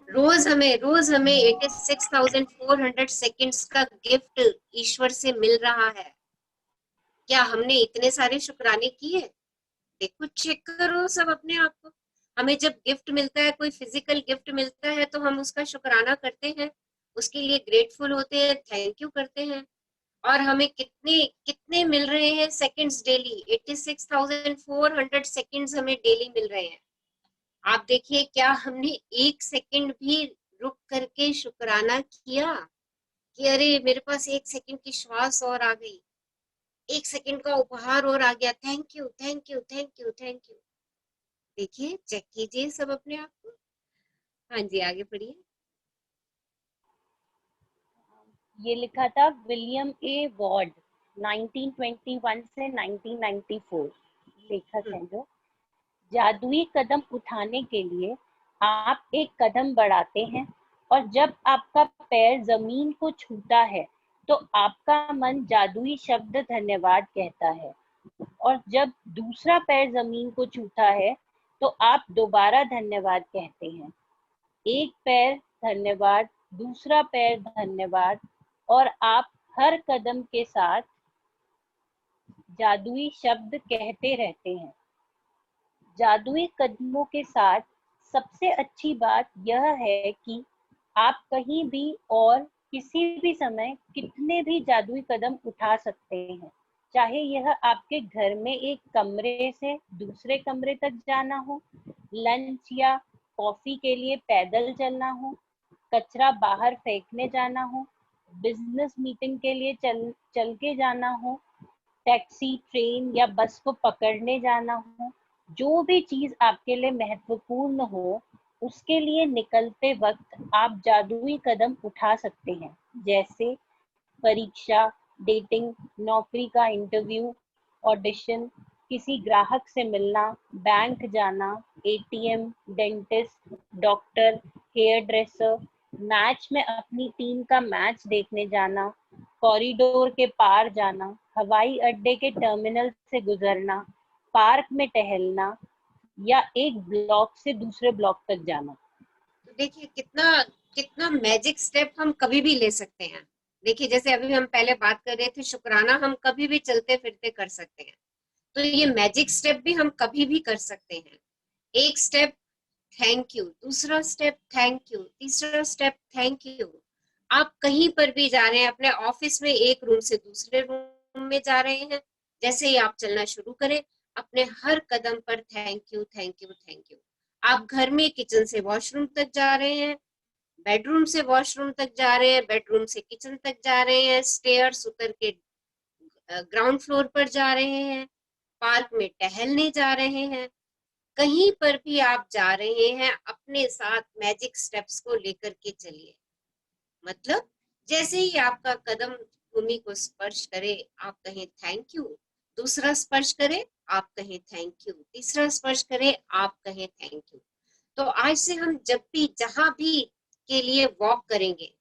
रोज हमें 86,400 सेकंड्स का गिफ्ट ईश्वर से मिल रहा है। क्या हमने इतने सारे शुक्राने किए? देखो, चेक करो सब अपने आप को। हमें जब गिफ्ट मिलता है, कोई फिजिकल गिफ्ट मिलता है, तो हम उसका शुक्राना करते हैं, उसके लिए ग्रेटफुल होते हैं, थैंक यू करते हैं। और हमें कितने कितने मिल रहे हैं सेकंड्स डेली? 86,400 सेकंड्स हमें डेली मिल रहे हैं। आप देखिए, क्या हमने 1 सेकंड भी रुक करके शुक्राना किया कि अरे मेरे पास 1 सेकंड की श्वास और आ गई, 1 सेकंड का उपहार और आ गया, thank you thank you thank you thank you. देखिए, चेक कीजिए सब अपने आप को। हाँ जी, आगे बढ़िए। ये लिखा था विलियम ए वॉर्ड, 1921 से 1994 लेखक हैं जो। जादुई कदम उठाने के लिए आप एक कदम बढ़ाते हैं और जब आपका पैर जमीन को छूता है तो आपका मन जादुई शब्द धन्यवाद कहता है, और जब दूसरा पैर जमीन को छूता है तो आप दोबारा धन्यवाद कहते हैं। एक पैर धन्यवाद, दूसरा पैर धन्यवाद, और आप हर कदम के साथ जादुई शब्द कहते रहते हैं। जादुई कदमों के साथ सबसे अच्छी बात यह है कि आप कहीं भी और किसी भी समय कितने भी जादुई कदम उठा सकते हैं, चाहे यह आपके घर में एक कमरे से दूसरे कमरे तक जाना हो, लंच या कॉफी के लिए पैदल चलना हो, कचरा बाहर फेंकने जाना हो, बिजनेस मीटिंग के लिए चल के जाना हो, टैक्सी, ट्रेन या बस को पकड़ने जाना हो। जो भी चीज आपके लिए महत्वपूर्ण हो, उसके लिए निकलते वक्त आप जादुई कदम उठा सकते हैं, जैसे परीक्षा, डेटिंग, नौकरी का इंटरव्यू, ऑडिशन, किसी ग्राहक से मिलना, बैंक जाना, ATM, dentist, doctor, hairdresser, match में अपनी टीम का मैच देखने जाना, कॉरिडोर के पार जाना, हवाई अड्डे के टर्मिनल से गुजरना, पार्क में टहलना, या एक ब्लॉक से दूसरे ब्लॉक तक जाना। तो देखिए, कितना कितना मैजिक स्टेप हम कभी भी ले सकते हैं। देखिए, जैसे अभी हम पहले बात कर रहे थे, शुक्राना हम कभी भी चलते फिरते कर सकते हैं, तो ये मैजिक स्टेप भी हम कभी भी कर सकते हैं। एक स्टेप थैंक यू, दूसरा स्टेप थैंक यू, तीसरा स्टेप थैंक यू। आप कहीं पर भी जा रहे हैं, अपने ऑफिस में एक रूम से दूसरे रूम में जा रहे हैं, जैसे ही आप चलना शुरू करें, अपने हर कदम पर thank you thank you thank you. आप घर में किचन से वॉशरूम तक जा रहे हैं, बेडरूम से वॉशरूम तक जा रहे हैं, बेडरूम से किचन तक जा रहे हैं, स्टेयर्स उतर के ग्राउंड फ्लोर पर जा रहे हैं, पार्क में टहलने जा रहे हैं, कहीं पर भी आप जा रहे हैं, अपने साथ मैजिक स्टेप्स को लेकर के चलिए। मतलब जैसे ही आपका कदम भूमि को स्पर्श करे, आप कहें थैंक यू, दूसरा स्पर्श करे आप कहें थैंक यू, तीसरा स्पर्श करे आप कहें थैंक यू। तो आज से हम जब भी जहां भी के लिए वॉक करेंगे,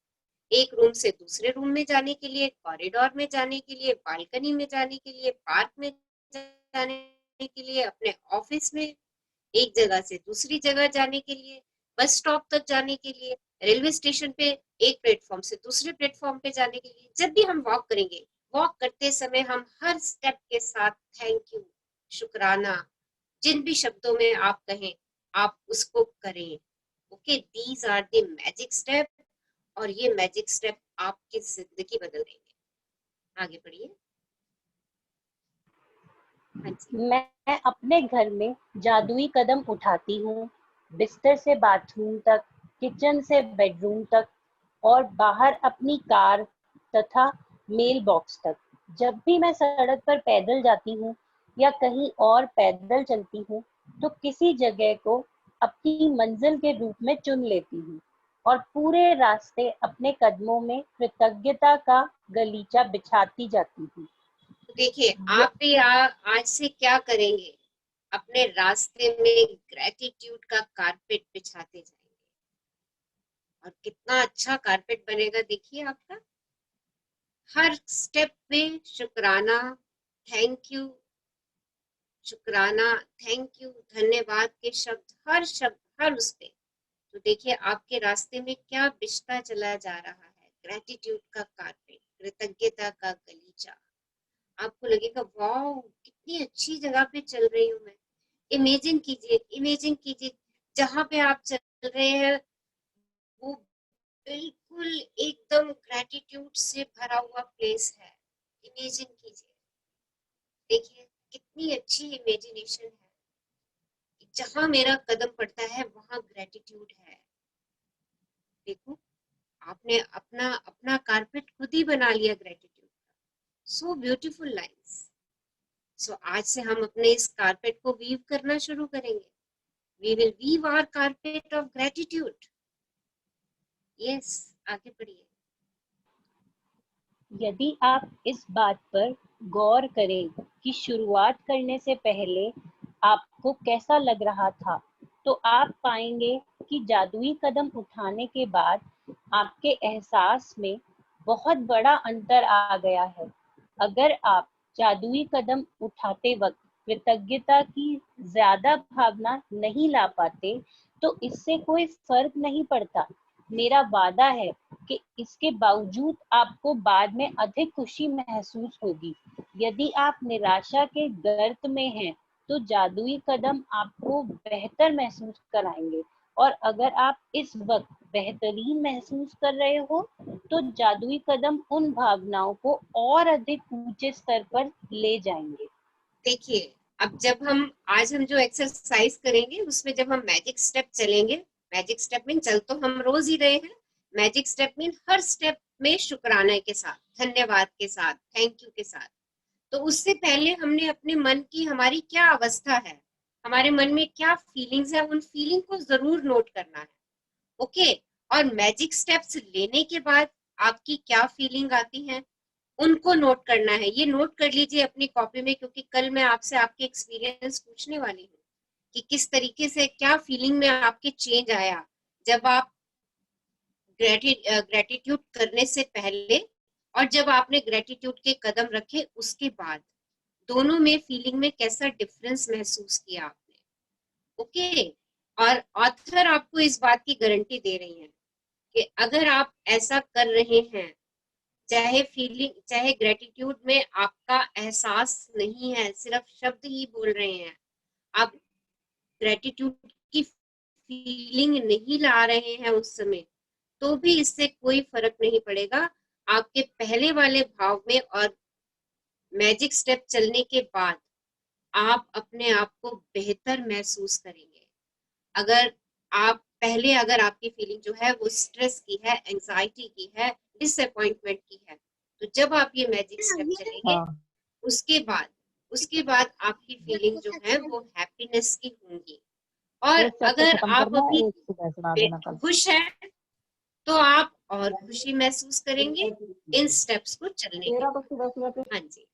एक रूम से दूसरे रूम में जाने के लिए, कॉरिडोर में जाने के लिए, बालकनी में जाने के लिए, पार्क में जाने के लिए, अपने ऑफिस में एक जगह से दूसरी जगह जाने के लिए, बस स्टॉप तक जाने के लिए, रेलवे स्टेशन पे एक प्लेटफॉर्म से दूसरे प्लेटफॉर्म पे जाने के लिए, जब भी हम वॉक करेंगे, वॉक करते समय हम हर स्टेप के साथ थैंक यू, शुक्राना, जिन भी शब्दों में आप कहें आप उसको करें। Okay, these are the magic step, और ये मैजिक स्टेप आपकी जिंदगी बदल देंगे। आगे बढ़िए। हाँ जी। मैं अपने घर में जादुई कदम उठाती हूँ, बिस्तर से बाथरूम तक, किचन से बेडरूम तक और बाहर अपनी कार तथा मेल बॉक्स तक। जब भी मैं सड़क पर पैदल जाती हूँ या कहीं और पैदल चलती हूँ तो किसी जगह को अपनी मंजिल के रूप में चुन लेती हूँ और पूरे रास्ते अपने कदमों में कृतज्ञता का गलीचा बिछाती जाती हूँ। देखिए, आप भी आज से क्या करेंगे, अपने रास्ते में ग्रेटिट्यूड का कारपेट बिछाते जाएंगे, और कितना अच्छा कारपेट बनेगा देखिए आपका। हर स्टेप में शुक्राना, थैंक यू, शुक्राना, थैंक यू, धन्यवाद के शब्द, हर उस पे। तो देखिए आपके रास्ते में क्या बिछता चला जा रहा है, ग्रेटिट्यूड का कारपेट, कृतज्ञता का गलीचा। आपको लगेगा वाओ, कितनी अच्छी जगह पे चल रही हूँ मैं। इमेजिन कीजिए जहाँ पे आप चल रहे हैं वो बिल्कुल एकदम ग्रेटिट्यूड से भरा हुआ प्लेस है। इमेजिन कीजिए, देखिए कितनी अच्छी इमेजिनेशन है। जहां मेरा कदम पड़ता है वहां ग्रेटिट्यूड है। देखो, आपने अपना अपना कारपेट खुद ही बना लिया ग्रेटिट्यूड का। So beautiful lines. सो आज से हम अपने इस कारपेट को वीव करना शुरू करेंगे। We will weave our carpet of gratitude. Yes, आगे बढ़िए। यदि आप इस बात पर गौर करें कि शुरुआत करने से पहले आपको कैसा लग रहा था, तो आप पाएंगे कि जादुई कदम उठाने के बाद आपके एहसास में बहुत बड़ा अंतर आ गया है। अगर आप जादुई कदम उठाते वक्त कृतज्ञता की ज्यादा भावना नहीं ला पाते, तो इससे कोई फर्क नहीं पड़ता। मेरा वादा है कि इसके बावजूद आपको बाद में अधिक खुशी महसूस होगी। यदि आप निराशा के गर्त में हैं, तो जादुई कदम आपको बेहतर महसूस कराएंगे, और अगर आप इस वक्त बेहतरीन महसूस कर रहे हो, तो जादुई कदम उन भावनाओं को और अधिक ऊंचे स्तर पर ले जाएंगे। देखिए, अब जब आज हम जो एक्सरसाइज करेंगे उसमें जब हम मैजिक स्टेप चलेंगे, मैजिक स्टेप मीन चल तो हम रोज ही रहे हैं, मैजिक स्टेप मीन हर स्टेप में शुक्राना के साथ, धन्यवाद के साथ, थैंक यू के साथ। तो उससे पहले हमने अपने मन की, हमारी क्या अवस्था है, हमारे मन में क्या फीलिंग्स है, उन फीलिंग को जरूर नोट करना है। ओके, और मैजिक स्टेप्स लेने के बाद आपकी क्या फीलिंग आती है उनको नोट करना है। ये नोट कर लीजिए अपनी कॉपी में, क्योंकि कल मैं आपसे आपके एक्सपीरियंस पूछने वाली हूँ कि किस तरीके से, क्या फीलिंग में आपके चेंज आया जब आप ग्रेटिट्यूड करने से पहले और जब आपने ग्रेटिट्यूड के कदम रखे उसके बाद, दोनों में फीलिंग में कैसा डिफरेंस महसूस किया आपने। ओके, और ऑथर आपको इस बात की गारंटी दे रही है कि अगर आप ऐसा कर रहे हैं, चाहे ग्रेटिट्यूड में आपका एहसास नहीं है, सिर्फ शब्द ही बोल रहे हैं, आप ग्रेटिट्यूड की फीलिंग नहीं ला रहे हैं उस समय, तो भी इससे कोई फर्क नहीं पड़ेगा। आपके पहले वाले भाव में और मैजिक स्टेप चलने के बाद आप अपने आप को बेहतर महसूस करेंगे। अगर आपकी फीलिंग जो है वो स्ट्रेस की है, एंजाइटी की है, डिसअपॉइंटमेंट की है, तो जब आप ये मैजिक स्टेप चलेंगे उसके बाद आपकी फीलिंग जो है वो हैप्पीनेस की होंगी। और अगर आप अभी खुश हैं तो आप और खुशी महसूस करेंगे इन स्टेप्स को चलने के बाद। हाँ जी।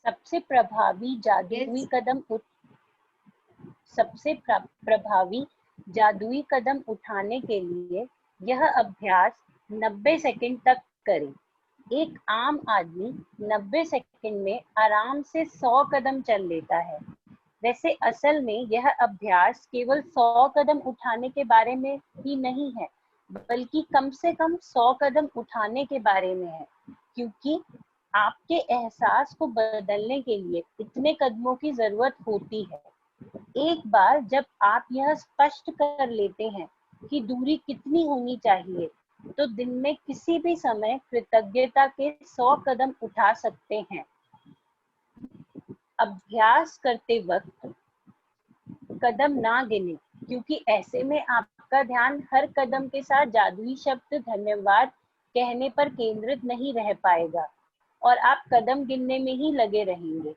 सबसे प्रभावी जादुई कदम उठाने के लिए यह अभ्यास 90 सेकंड तक करें। एक आम आदमी 90 सेकंड में आराम से 100 कदम चल लेता है। वैसे असल में यह अभ्यास केवल 100 कदम उठाने के बारे में ही नहीं है, बल्कि कम से कम 100 कदम उठाने के बारे में है, क्योंकि आपके एहसास को बदलने के लिए इतने कदमों की जरूरत होती है। एक बार जब आप यह स्पष्ट कर लेते हैं कि दूरी कितनी होनी चाहिए, तो दिन में किसी भी समय कृतज्ञता के 100 कदम उठा सकते हैं। अभ्यास करते वक्त कदम ना गिने, क्योंकि ऐसे में आपका ध्यान हर कदम के साथ जादुई शब्द धन्यवाद कहने पर केंद्रित नहीं रह पाएगा और आप कदम गिनने में ही लगे रहेंगे।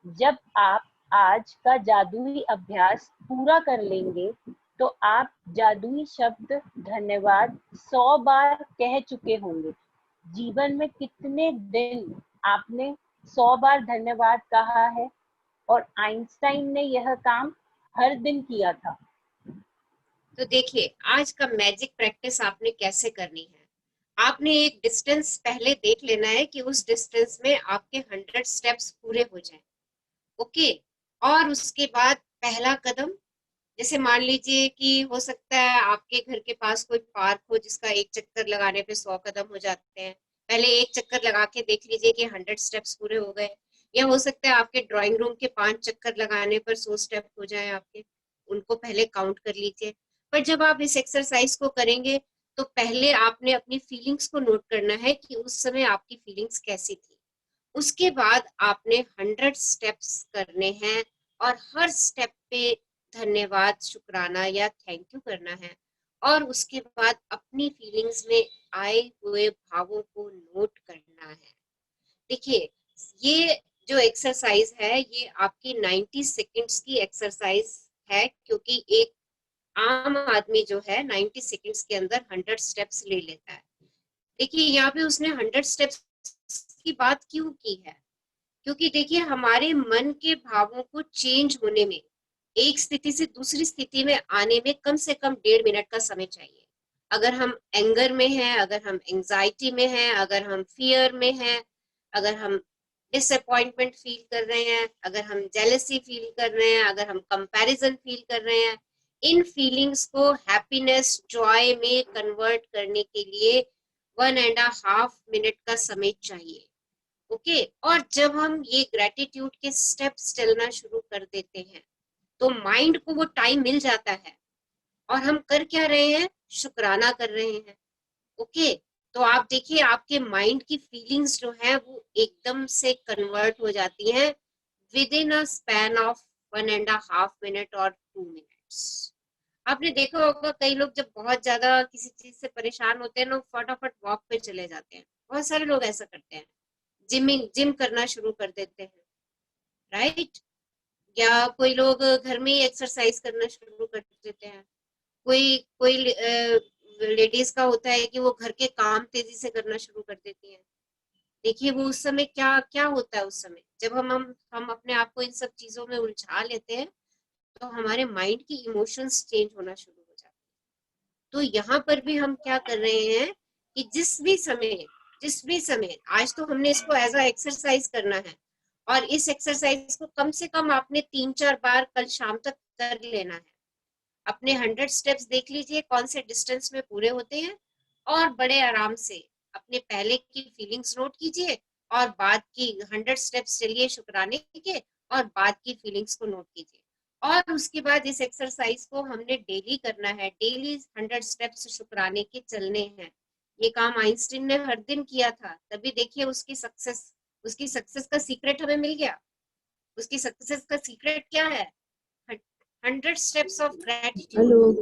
जब आप आज का जादुई अभ्यास पूरा कर लेंगे, तो आप जादुई शब्द धन्यवाद 100 बार कह चुके होंगे। जीवन में कितने दिन आपने 100 बार धन्यवाद कहा है? और आइंस्टाइन ने यह काम हर दिन किया था। तो देखिए, आज का मैजिक प्रैक्टिस आपने कैसे करनी है। आपने एक डिस्टेंस पहले देख लेना है कि उस डिस्टेंस में आपके 100 स्टेप्स पूरे हो जाएं। ओके, और उसके बाद पहला कदम, जैसे मान लीजिए कि हो सकता है आपके घर के पास कोई पार्क हो जिसका एक चक्कर लगाने पे 100 कदम हो जाते हैं। पहले एक चक्कर लगा के देख लीजिए कि 100 स्टेप्स पूरे हो गए। या हो सकता है आपके ड्राइंग रूम के 5 चक्कर लगाने पर 100 स्टेप हो जाए आपके, उनको पहले काउंट कर लीजिए। पर जब आप इस एक्सरसाइज को करेंगे तो पहले आपने अपनी फीलिंग्स को नोट करना है कि उस समय आपकी फीलिंग्स कैसी थी। उसके बाद आपने 100 स्टेप्स करने हैं और हर स्टेप पे धन्यवाद, शुक्राना या थैंक यू करना है। और उसके बाद अपनी फीलिंग्स में आए हुए भावों को नोट करना है। देखिए, ये जो एक्सरसाइज है ये आपकी 90 सेकंड्स की एक्सरसाइज है, क्योंकि एक आम आदमी जो है 90 सेकंड्स के अंदर 100 स्टेप्स ले लेता है। देखिए, यहाँ पे उसने 100 स्टेप्स की बात क्यों की है, क्योंकि देखिए हमारे मन के भावों को चेंज होने में, एक स्थिति से दूसरी स्थिति में आने में कम से कम 1.5 मिनट का समय चाहिए। अगर हम एंगर में हैं, अगर हम एंजाइटी में हैं, अगर हम फियर में हैं, अगर हम डिसअपॉइंटमेंट फील कर रहे हैं, अगर हम जेलसी फील कर रहे हैं, अगर हम कंपैरिजन फील कर रहे हैं, इन फीलिंग्स को हैप्पीनेस, जॉय में कन्वर्ट करने के लिए 1.5 मिनट का समय चाहिए। ओके, और जब हम ये ग्रेटिट्यूड के स्टेप्स चलना शुरू कर देते हैं तो माइंड को वो टाइम मिल जाता है और हम कर क्या रहे हैं, शुक्राना कर रहे हैं। ओके, तो आप देखिए आपके माइंड की फीलिंग्स जो है वो एकदम से कन्वर्ट हो जाती हैं with in a span of 1.5 minute और 2 मिनट्स। आपने देखा होगा कई लोग जब बहुत ज्यादा किसी चीज से परेशान होते हैं ना, फटाफट वॉक पे चले जाते हैं। बहुत सारे लोग ऐसा करते हैं, जिम करना शुरू कर देते हैं, राइट। या कोई लोग घर में ही एक्सरसाइज करना शुरू कर देते हैं। कोई कोई लेडीज का होता है कि वो घर के काम तेजी से करना शुरू कर देती हैं। देखिए, वो उस समय क्या क्या होता है, उस समय जब हम अपने आप को इन सब चीजों में उलझा लेते हैं तो हमारे माइंड की इमोशंस चेंज होना शुरू हो जाते हैं। तो यहाँ पर भी हम क्या कर रहे हैं कि जिस भी समय आज तो हमने इसको एज अ एक्सरसाइज करना है, और इस एक्सरसाइज को कम से कम आपने 3-4 बार कल शाम तक कर लेना है। अपने 100 स्टेप्स देख लीजिए कौन से डिस्टेंस में पूरे होते हैं, और बड़े आराम से अपने पहले की फीलिंग्स नोट कीजिए और बाद की 100 स्टेप्स चलिए शुक्राने के, और बाद की फीलिंग्स को नोट कीजिए। और उसके बाद इस एक्सरसाइज को हमने डेली करना है, डेली 100 स्टेप्स शुक्राने के चलने हैं। ये काम आइंस्टीन ने हर दिन किया था, तभी देखिए उसकी सक्सेस का सीक्रेट हमें मिल गया। उसकी सक्सेस का सीक्रेट क्या है? 100 steps of gratitude,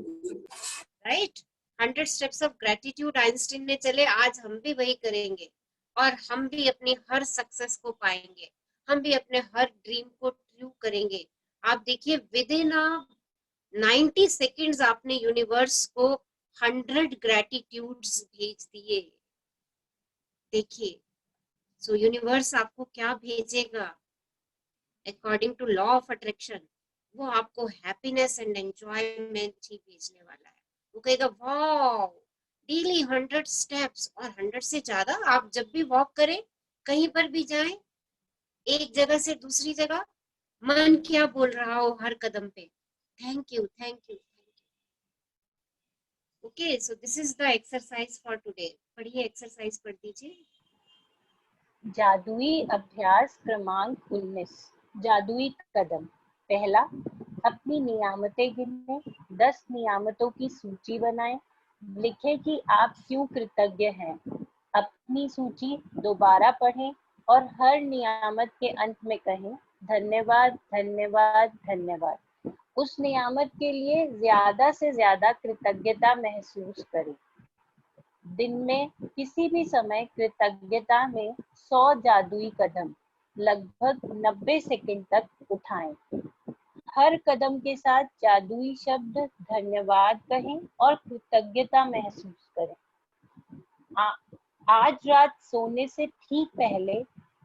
right. 100 steps of gratitude Einstein ने चले, आज हम भी वही करेंगे और हम भी अपनी हर सक्सेस को पाएंगे, हम भी अपने हर ड्रीम को ट्रू करेंगे। आप देखिए विद इन 90 सेकेंड्स आपने यूनिवर्स को 100 ग्रेटिट्यूड्स भेज दिए। देखिए सो यूनिवर्स आपको क्या भेजेगा according to law of attraction, वो आपको हैप्पीनेस एंड एंजॉयमेंट ही भेजने वाला है। वो कहेगा वाओ, डेली 100 स्टेप्स, और 100 से ज्यादा आप जब भी वॉक करें, कहीं पर भी जाएं, एक जगह से दूसरी जगह, मन क्या बोल रहा हो हर कदम पे, thank you thank you. Okay, so this is the exercise for today. पढ़िए, एक्सरसाइज पढ़ दीजिए। जादुई अभ्यास क्रमांक 19, जादुई कदम। पहला, अपनी नियामतें गिने, 10 नियामतों की सूची बनाएं। लिखें कि आप क्यों कृतज्ञ हैं। अपनी सूची दोबारा पढ़ें और हर नियामत के अंत में कहें धन्यवाद धन्यवाद धन्यवाद। उस नियामत के लिए ज्यादा से ज्यादा कृतज्ञता महसूस करें। दिन में किसी भी समय कृतज्ञता में 100 जादुई कदम लगभग 90 सेकंड तक उठाएं। हर कदम के साथ जादुई शब्द धन्यवाद कहें और कृतज्ञता महसूस करें। आज रात सोने से ठीक पहले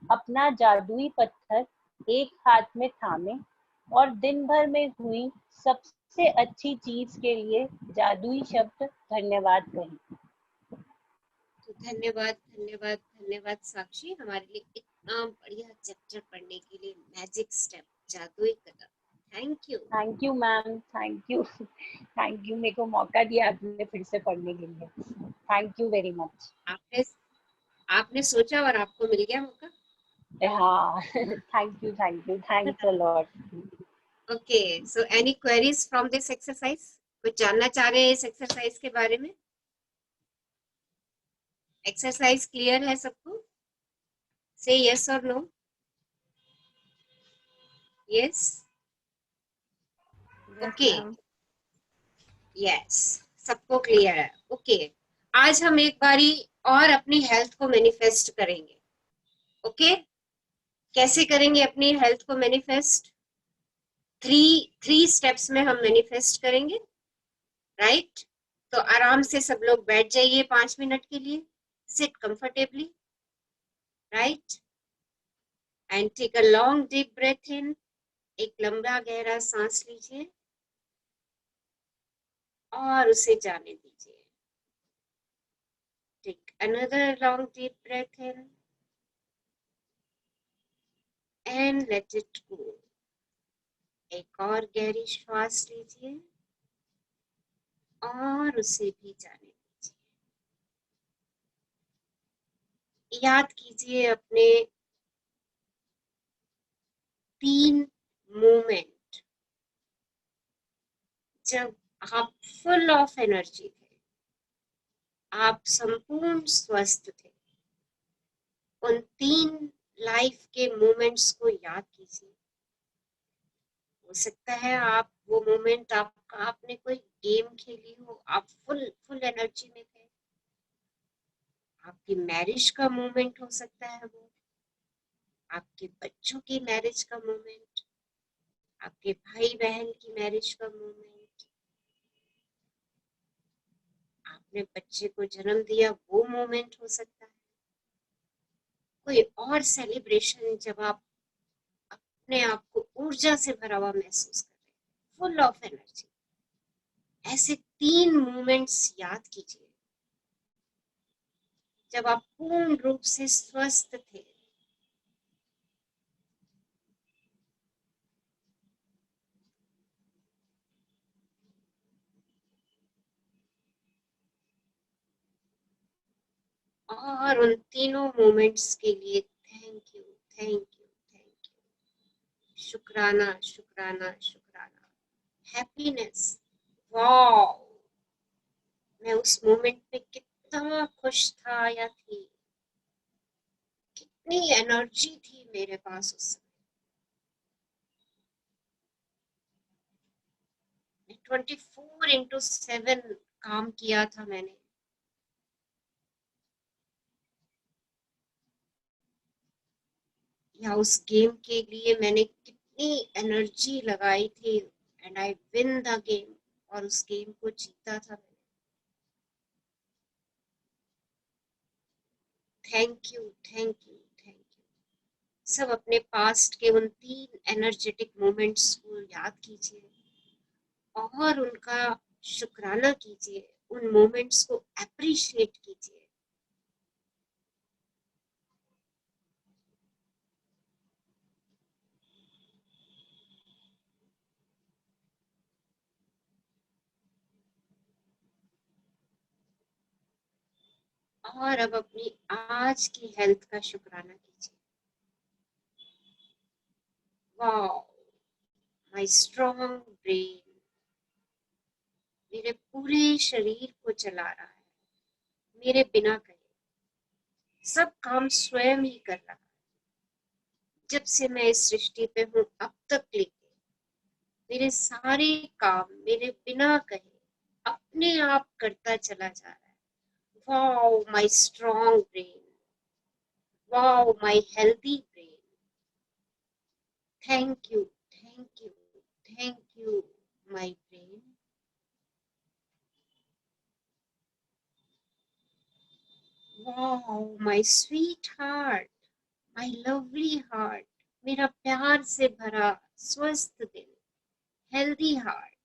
अपना जादुई पत्थर एक हाथ में थामें और दिन भर में हुई सबसे अच्छी चीज के लिए जादुई शब्द धन्यवाद कहें। तो धन्यवाद धन्यवाद धन्यवाद साक्षी, हमारे लिए इतना बढ़िया चैप्टर पढ़ने के लिए। मैजिक स्टेप, जादुई कदम। Thank you ma'am, thank you मेरे को मौका दिया आपने फिर से पढ़ने के लिए। Thank you very much. आपने सोचा और आपको मिल गया मौका। हाँ, thank you thanks a lot. Okay, so any queries from this exercise? कुछ जानना चाह रहे हैं इस एक्सरसाइज के बारे में? एक्सरसाइज क्लियर है सबको? से यस और नो? यस, ओके, यस, सबको क्लियर है। ओके, आज हम एक बारी और अपनी हेल्थ को मैनिफेस्ट करेंगे। ओके, कैसे करेंगे अपनी हेल्थ को मैनिफेस्ट? थ्री स्टेप्स में हम मैनिफेस्ट करेंगे, राइट? तो आराम से सब लोग बैठ जाइए 5 मिनट के लिए। Sit comfortably, right? And take a long deep breath in. एक लंबा गहरा सांस लीजिए और उसे जाने दीजिए। Take another long deep breath in and let it go. एक और गहरी श्वास लीजिए और उसे भी जाने दीजिए। याद कीजिए अपने 3 मोमेंट जब आप फुल ऑफ एनर्जी थे, आप संपूर्ण स्वस्थ थे। उन 3 लाइफ के मोमेंट्स को याद कीजिए। हो सकता है आप वो मोमेंट आपने कोई गेम खेली हो, आप फुल एनर्जी में थे। आपकी मैरिज का मोमेंट हो सकता है वो, आपके बच्चों की मैरिज का मोमेंट, आपके भाई बहन की मैरिज का मोमेंट, आपने बच्चे को जन्म दिया वो मोमेंट हो सकता है। कोई और सेलिब्रेशन जब आप अपने आप को ऊर्जा से भरा हुआ महसूस कर रहे हैं, फुल ऑफ एनर्जी। ऐसे 3 मोमेंट्स याद कीजिए जब आप पूर्ण रूप से स्वस्थ थे। और उन तीनों मोमेंट्स के लिए thank you thank you thank you, शुक्राना शुक्राना शुक्राना, हैप्पीनेस, वाओ, मैं उस मोमेंट पे कितना खुश था या थी, कितनी एनर्जी थी मेरे पास उस समय। 24/7 काम किया था मैंने। या उस गेम के लिए मैंने कितनी एनर्जी लगाई थी, and I win the game, और उस गेम को जीता था मैंने। Thank you thank you thank सब अपने पास्ट के उन 3 एनर्जेटिक मोमेंट्स को याद कीजिए और उनका शुक्राना कीजिए, उन मोमेंट्स को अप्रिशिएट कीजिए। और अब अपनी आज की हेल्थ का शुक्राना कीजिए। वाओ, माय स्ट्रॉन्ग ब्रेन मेरे पूरे शरीर को चला रहा है, मेरे बिना कहे सब काम स्वयं ही कर रहा है। जब से मैं इस सृष्टि पे हूँ अब तक लेके मेरे सारे काम मेरे बिना कहे अपने आप करता चला जा रहा है। Wow, my strong brain, wow, my healthy brain, thank you, thank you, thank you my brain. Wow, my sweet heart, my lovely heart, मेरा प्यार से भरा स्वस्थ दिल, हेल्दी हार्ट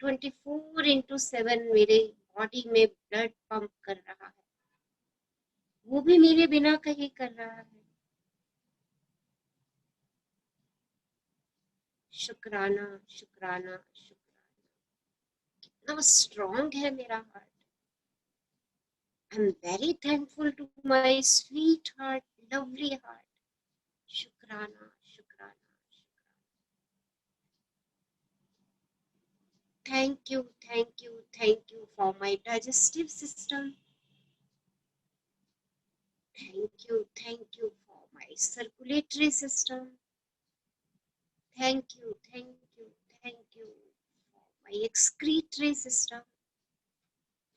24/7 मेरे बॉडी में ब्लड पंप कर रहा है, वो भी मेरे बिना कहे कर रहा है। शुक्राना, शुक्राना, शुक्राना, कितना स्ट्रॉन्ग है मेरा heart. I am very thankful to my sweet heart, lovely heart. शुक्राना, शुक्राना, thank you, thank you, thank you for my digestive system. Thank you for my circulatory system. Thank you, thank you, thank you for my excretory system.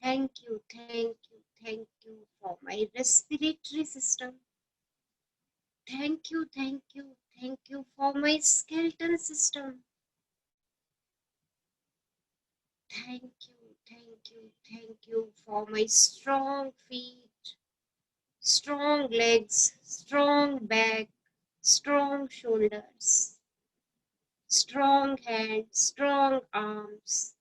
Thank you, thank you, thank you for my respiratory system. Thank you, thank you, thank you for my skeletal system. Thank you, thank you, thank you for my strong feet, strong legs, strong back, strong shoulders, strong hands, strong arms.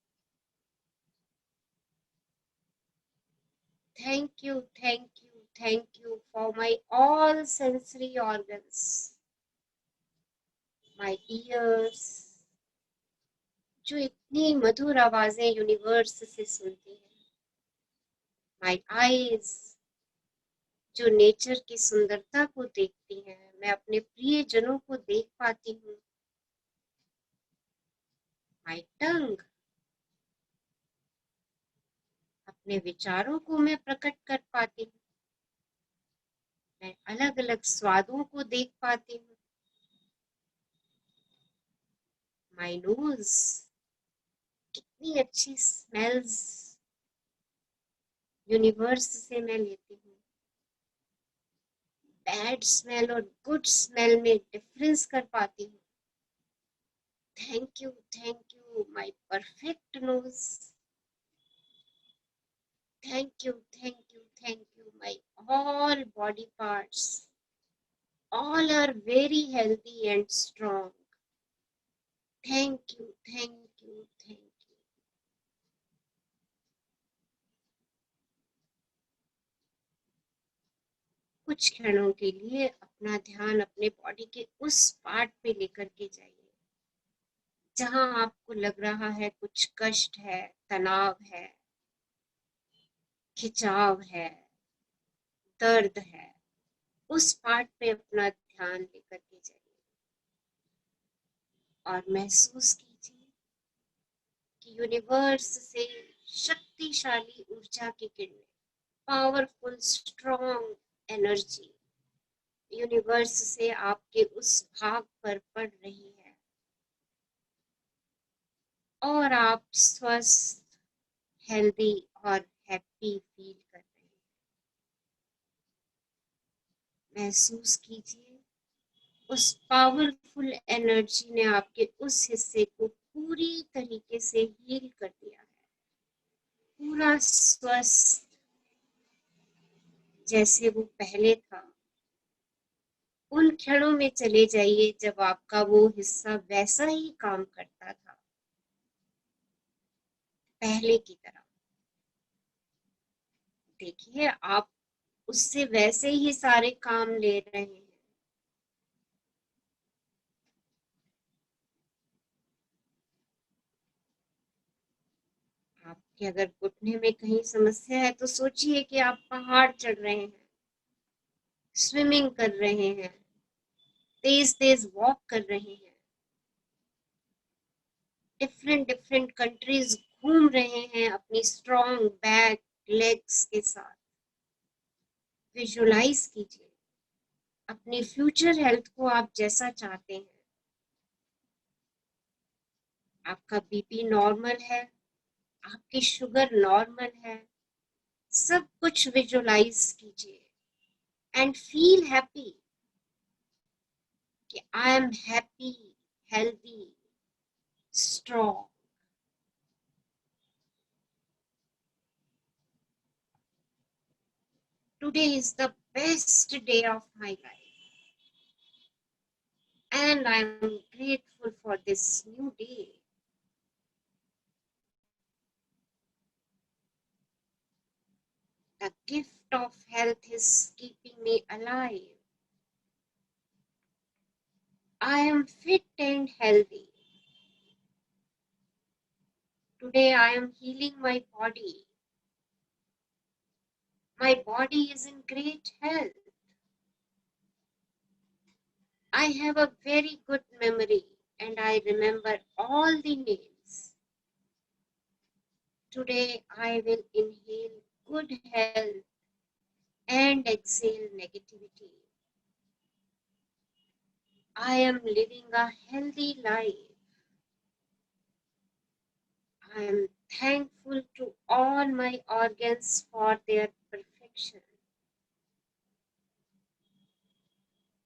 Thank you, thank you, thank you for my all sensory organs, my ears, जो इतनी मधुर आवाजें universe से सुनती हैं, my eyes, जो nature की सुंदरता को देखती हैं, मैं अपने प्रिय जनों को देख पाती हूँ, my tongue, अपने विचारों को मैं प्रकट कर पाती हूँ, मैं अलग अलग स्वादों को देख पाती हूँ, my nose, कितनी अच्छी स्मेल्स यूनिवर्स से मैं लेती हूँ, बैड स्मेल और गुड स्मेल में डिफरेंस कर पाती हूँ। Thank you my perfect nose. Thank you my all body parts, all are very healthy and strong. Thank you, thank you, thank you. कुछ क्षणों के लिए अपना ध्यान अपने बॉडी के उस पार्ट पे लेकर के जाइए जहां आपको लग रहा है कुछ कष्ट है, तनाव है, खिंचाव है, दर्द है। उस पार्ट पे अपना ध्यान लेकर के जाइए और महसूस कीजिए कि यूनिवर्स से शक्तिशाली ऊर्जा की किरणें, पावरफुल स्ट्रॉन्ग एनर्जी यूनिवर्स से आपके उस भाग पर पड़ रही है और आप स्वस्थ, हेल्दी और हैप्पी फील कर रहे हैं। महसूस कीजिए उस पावरफुल एनर्जी ने आपके उस हिस्से को पूरी तरीके से हील कर दिया है, पूरा स्वस्थ जैसे वो पहले था उन क्षणों में चले जाइए जब आपका वो हिस्सा वैसा ही काम करता था पहले की तरह। देखिए आप उससे वैसे ही सारे काम ले रहे हैं। आपके अगर घुटने में कहीं समस्या है तो सोचिए कि आप पहाड़ चढ़ रहे हैं, स्विमिंग कर रहे हैं, तेज तेज वॉक कर रहे हैं, डिफरेंट डिफरेंट कंट्रीज घूम रहे हैं अपनी स्ट्रॉन्ग बैक लेग्स के साथ। विजुलाइज कीजिए अपनी फ्यूचर हेल्थ को आप जैसा चाहते हैं। आपका बीपी नॉर्मल है, आपकी शुगर नॉर्मल है, सब कुछ विजुलाइज कीजिए एंड फील हैप्पी कि I am happy, healthy, strong. Today is the best day of my life, and I am grateful for this new day. The gift of health is keeping me alive. I am fit and healthy. Today I am healing my body. My body is in great health. I have a very good memory and I remember all the names. Today I will inhale good health and exhale negativity. I am living a healthy life. I am thankful to all my organs for their perfection.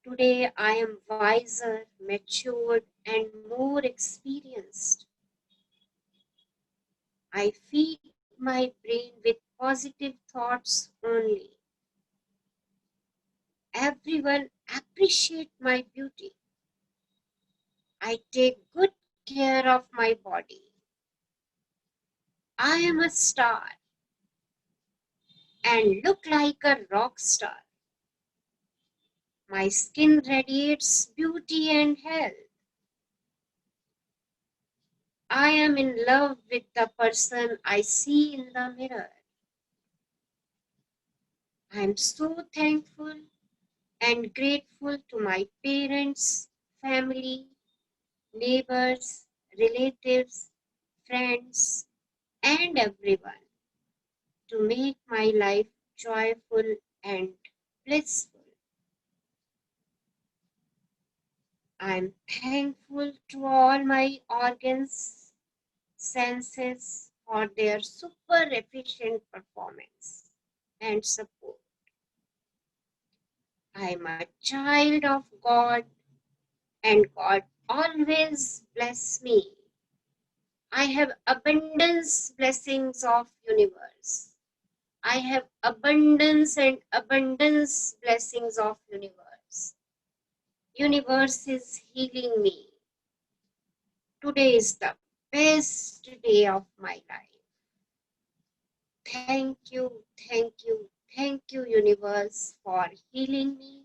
Today I am wiser, matured, and more experienced. I feed my brain with positive thoughts only. Everyone appreciate my beauty. I take good care of my body. I am a star and look like a rock star. My skin radiates beauty and health. I am in love with the person I see in the mirror. I am so thankful and grateful to my parents, family, neighbors, relatives, friends, and everyone to make my life joyful and blissful. I am thankful to all my organs, senses for their super efficient performance and support. I am a child of God and God always bless me. I have abundance blessings of universe. I have abundance and abundance blessings of universe. Universe is healing me. Today is the best day of my life. Thank you, thank you, thank you, universe, for healing me,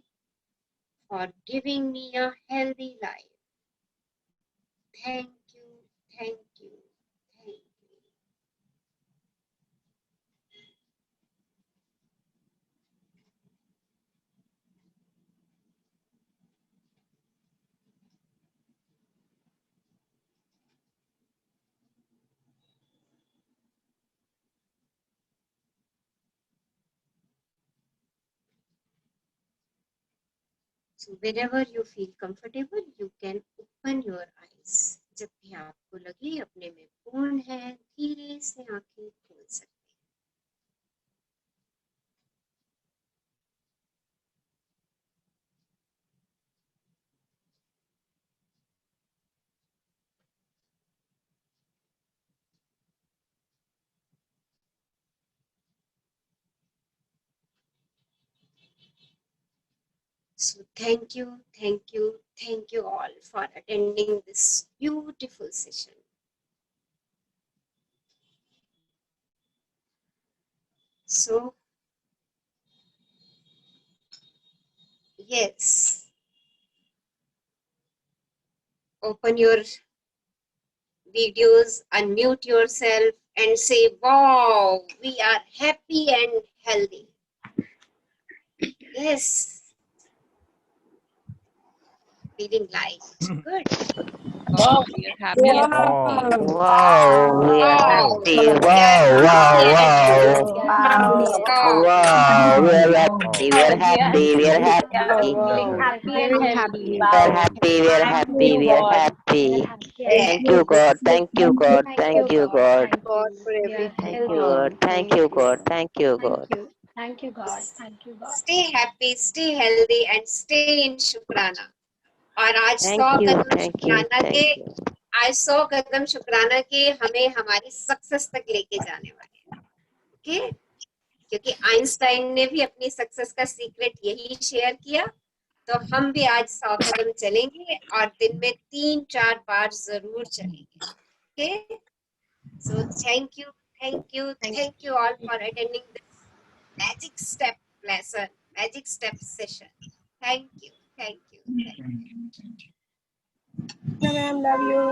for giving me a healthy life. Thank you, thank you, thank you. So wherever you feel comfortable, you can open your eyes. जब भी आपको लगे अपने में पूर्ण है, धीरे से आंखें खोल सकते हैं। So thank you all for attending this beautiful session. So yes, open your videos, unmute yourself and say, wow, we are happy and healthy. Yes. Feeling light. Good. Wow, we are happy and healthy. Wow, we are Wow. happy. We Wow, are wow, happy and wow. Wow, we are healthy. happy. We are happy. We are happy. Feeling happy and healthy. We are Wow. happy. We are Thank happy. you, We are God. happy. Yes. Thank you, God. Thank you, God. Thank you, God. God for everything. Thank you, God. Thank you, God. Thank you, God. Thank you, God. Thank you, God. Stay happy, stay healthy and stay in शुक्राना. और आज 100 Thank you. Kadam Thank you. शुक्राना के Thank you. आज 100 कदम शुक्राना के हमें हमारी सक्सेस तक लेके जाने वाले हैं. ओके, क्योंकि आइंस्टाइन ने भी अपनी सक्सेस का सीक्रेट यही शेयर किया. तो हम भी आज 100 कदम चलेंगे और दिन में 3-4 बार जरूर चलेंगे. Okay, so thank you all for attending this magic step lesson, magic step session. Thank you. Ma'am, love you.